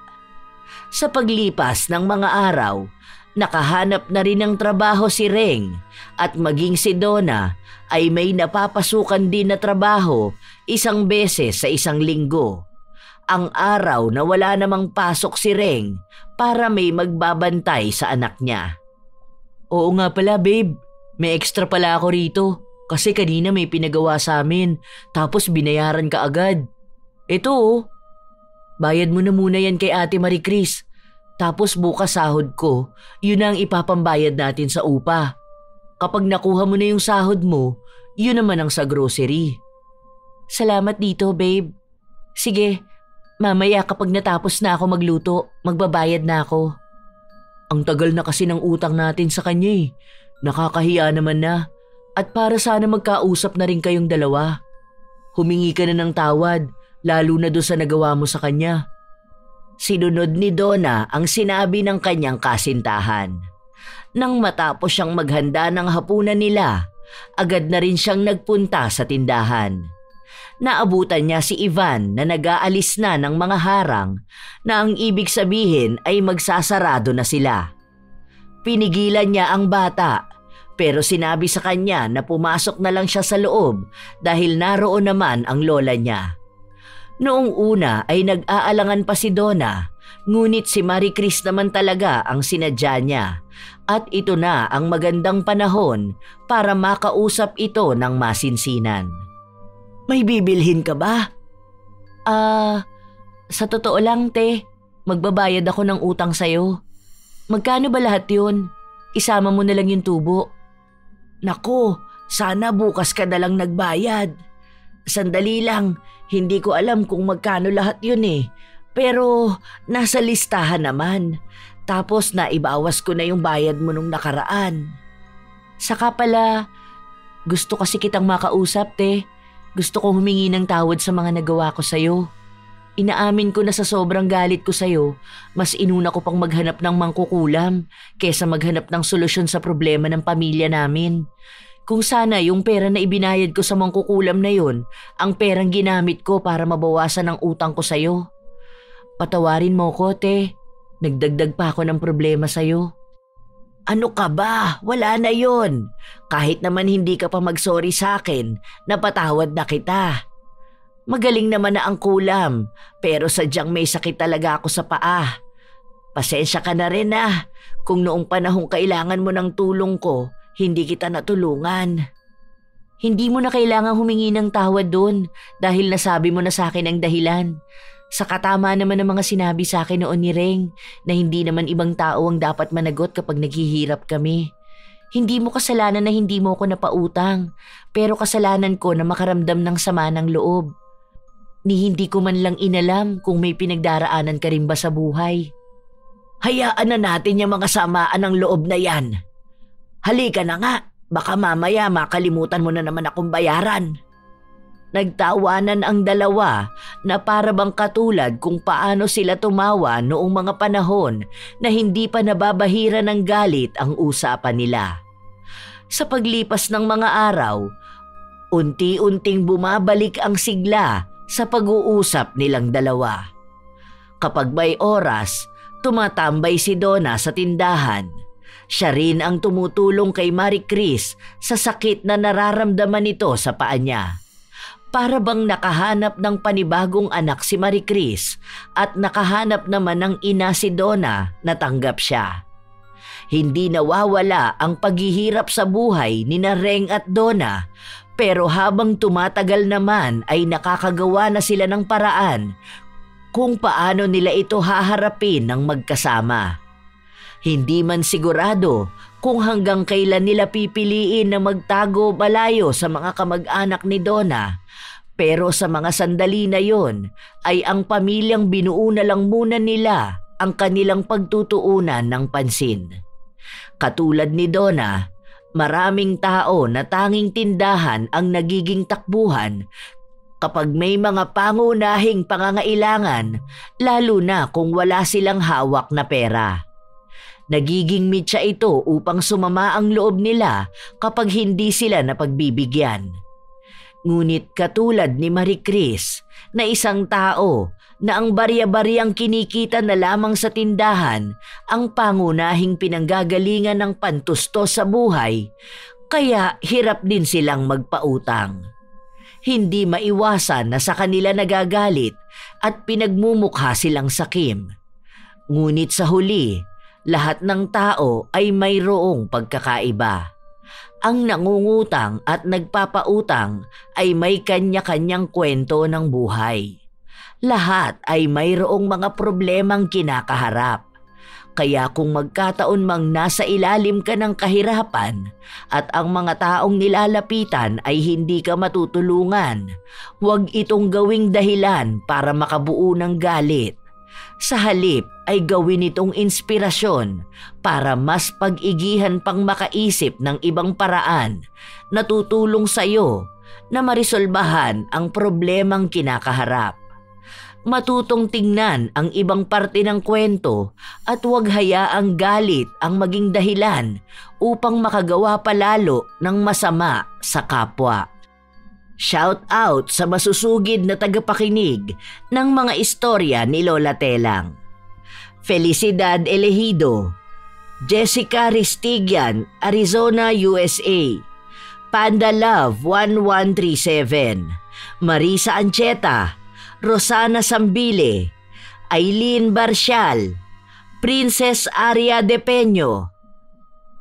Sa paglipas ng mga araw, nakahanap na rin ng trabaho si Reng at maging si Donna ay may napapasukan din na trabaho isang beses sa isang linggo. Ang araw na wala namang pasok si Reng para may magbabantay sa anak niya. Oo nga pala babe, May extra pala ako rito kasi kanina may pinagawa sa amin tapos binayaran ka agad. Ito oh, bayad mo na muna yan kay Ate Marie Chris. Tapos bukas sahod ko, yun ang ipapambayad natin sa upa. Kapag nakuha mo na yung sahod mo, yun naman ang sa grocery. Salamat dito, babe. Sige, mamaya kapag natapos na ako magluto, magbabayad na ako. Ang tagal na kasi ng utang natin sa kanya eh. Nakakahiya naman na. At para sana magkausap na rin kayong dalawa. Humingi ka na ng tawad, lalo na doon sa nagawa mo sa kanya. Sinunod ni Donna ang sinabi ng kanyang kasintahan. Nang matapos siyang maghanda ng hapunan nila, agad na rin siyang nagpunta sa tindahan. Naabutan niya si Ivan na nag-aalis na ng mga harang na ang ibig sabihin ay magsasarado na sila. Pinigilan niya ang bata pero sinabi sa kanya na pumasok na lang siya sa loob dahil naroon naman ang lola niya. Noong una ay nag-aalangan pa si Donna, ngunit si Marie Chris naman talaga ang sinadya niya at ito na ang magandang panahon para makausap ito ng masinsinan. May bibilhin ka ba? Sa totoo lang, te, magbabayad ako ng utang sa'yo. Magkano ba lahat yun? Isama mo na lang yung tubo. Nako, sana bukas ka na lang nagbayad. Sandali lang, hindi ko alam kung magkano lahat yun eh. Pero nasa listahan naman. Tapos naibawas ko na yung bayad mo nung nakaraan. Saka pala, gusto kasi kitang makausap, te. Gusto ko humingi ng tawad sa mga nagawa ko sa'yo. Inaamin ko na sa sobrang galit ko sa'yo, mas inuna ko pang maghanap ng mangkukulam kesa maghanap ng solusyon sa problema ng pamilya namin. Kung sana yung pera na ibinayad ko sa mangkukulam na yun, ang perang ginamit ko para mabawasan ang utang ko sa'yo. Patawarin mo ko, te. Nagdagdag pa ako ng problema sa'yo. Ano ka ba? Wala na yun. Kahit naman hindi ka pa mag-sorry sa akin, napatawad na kita. Magaling naman na ang kulam, pero sadyang may sakit talaga ako sa paa. Pasensya ka na rin kung noong panahong kailangan mo ng tulong ko, hindi kita natulungan. Hindi mo na kailangang humingi ng tawad doon dahil nasabi mo na sa akin ang dahilan. Sa katama naman ng mga sinabi sa akin noon ni Reng na hindi naman ibang tao ang dapat managot kapag naghihirap kami. Hindi mo kasalanan na hindi mo ako napautang, pero kasalanan ko na makaramdam ng sama ng loob. Ni hindi ko man lang inalam kung may pinagdaraanan ka rin ba sa buhay. Hayaan na natin yung mga samaan ng loob na yan. Halika na nga, baka mamaya makalimutan mo na naman akong bayaran. Nagtawanan ang dalawa na para bang katulad kung paano sila tumawa noong mga panahon na hindi pa nababahira ng galit ang usapan nila. Sa paglipas ng mga araw, unti-unting bumabalik ang sigla sa pag-uusap nilang dalawa. Kapag may oras, tumatambay si Donna sa tindahan. Siya rin ang tumutulong kay Marie Chris sa sakit na nararamdaman nito sa paa niya. Para bang nakahanap ng panibagong anak si Marie Chris at nakahanap naman ng ina si Donna na tanggap siya. Hindi nawawala ang paghihirap sa buhay ni Reng at Donna, pero habang tumatagal naman ay nakakagawa na sila ng paraan kung paano nila ito haharapin ng magkasama. Hindi man sigurado kung hanggang kailan nila pipiliin na magtago malayo sa mga kamag-anak ni Donna, pero sa mga sandali na yon ay ang pamilyang binuo na lang muna nila ang kanilang pagtutuunan ng pansin. Katulad ni Donna, maraming tao na tanging tindahan ang nagiging takbuhan kapag may mga pangunahing pangangailangan, lalo na kung wala silang hawak na pera. Nagiging mitya ito upang sumama ang loob nila kapag hindi sila napagbibigyan. Ngunit katulad ni Marie Chris na isang tao na ang barya-baryang kinikita na lamang sa tindahan ang pangunahing pinanggagalingan ng pantustos sa buhay, kaya hirap din silang magpautang. Hindi maiwasan na sa kanila nagagalit at pinagmumukha silang sakim. Ngunit sa huli, lahat ng tao ay mayroong pagkakaiba. Ang nangungutang at nagpapautang ay may kanya-kanyang kwento ng buhay. Lahat ay mayroong mga problemang kinakaharap. Kaya kung magkataon mang nasa ilalim ka ng kahirapan at ang mga taong nilalapitan ay hindi ka matutulungan, huwag itong gawing dahilan para makabuo ng galit. Sa halip ay gawin itong inspirasyon para mas pag-igihan pang makaisip ng ibang paraan na tutulong sa iyo na marisolbahan ang problemang kinakaharap. Matutong tingnan ang ibang parte ng kwento at huwag hayaang galit ang maging dahilan upang makagawa palalo ng masama sa kapwa. Shout out sa masusugid na tagapakinig ng mga istorya ni Lola Telang. Felicidad Elegido, Jessica Ristigian, Arizona, USA. Panda Love 1137, Marisa Ancheta, Rosana Sambile, Aileen Barcial, Princess Aria de Peño,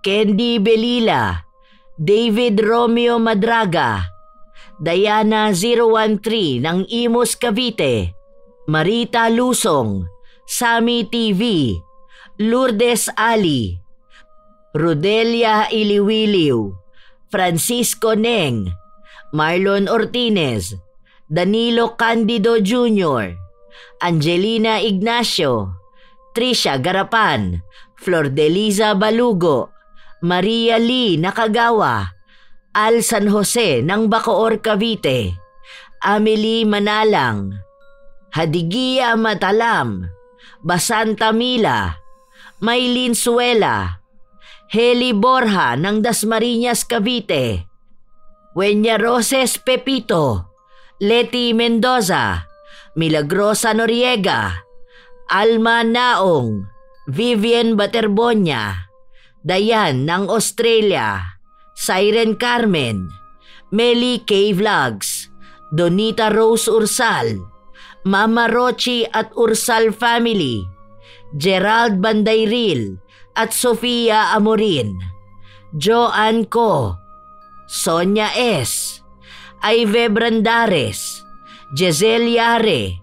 Candy Belila, David Romeo Madraga, Diana 013 ng Imus Cavite, Marita Lusong, Sami TV, Lourdes Ali, Rodelia Iliwiliw, Francisco Neng, Marlon Ortinez, Danilo Candido Jr., Angelina Ignacio, Trisha Garapan, Flordeliza Balugo, Maria Lee Nakagawa, Al San Jose ng Bacoor, Cavite, Amelie Manalang, Hadigia Matalam, Basanta Mila, Maylin Suela, Heli Borja ng Dasmariñas, Cavite, Wenya Roses Pepito, Leti Mendoza, Milagrosa Noriega, Alma Naong, Vivian Baterbonya, Dayan ng Australia, Siren Carmen, Meli K. Vlogs, Donita Rose Ursal, Mama Rochi at Ursal Family, Gerald Bandayril at Sofia Amorin, Joanne Co, Sonia S, Ive Brandares, Giselle Yare,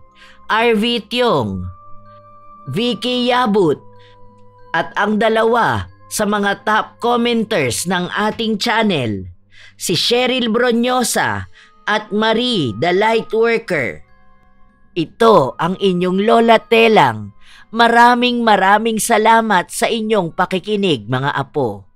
RV Tiong, Vicky Yabut, at ang dalawa sa mga top commenters ng ating channel, si Cheryl Bronyosa at Marie the Lightworker. Ito ang inyong Lola Telang. Maraming salamat sa inyong pakikinig, mga apo.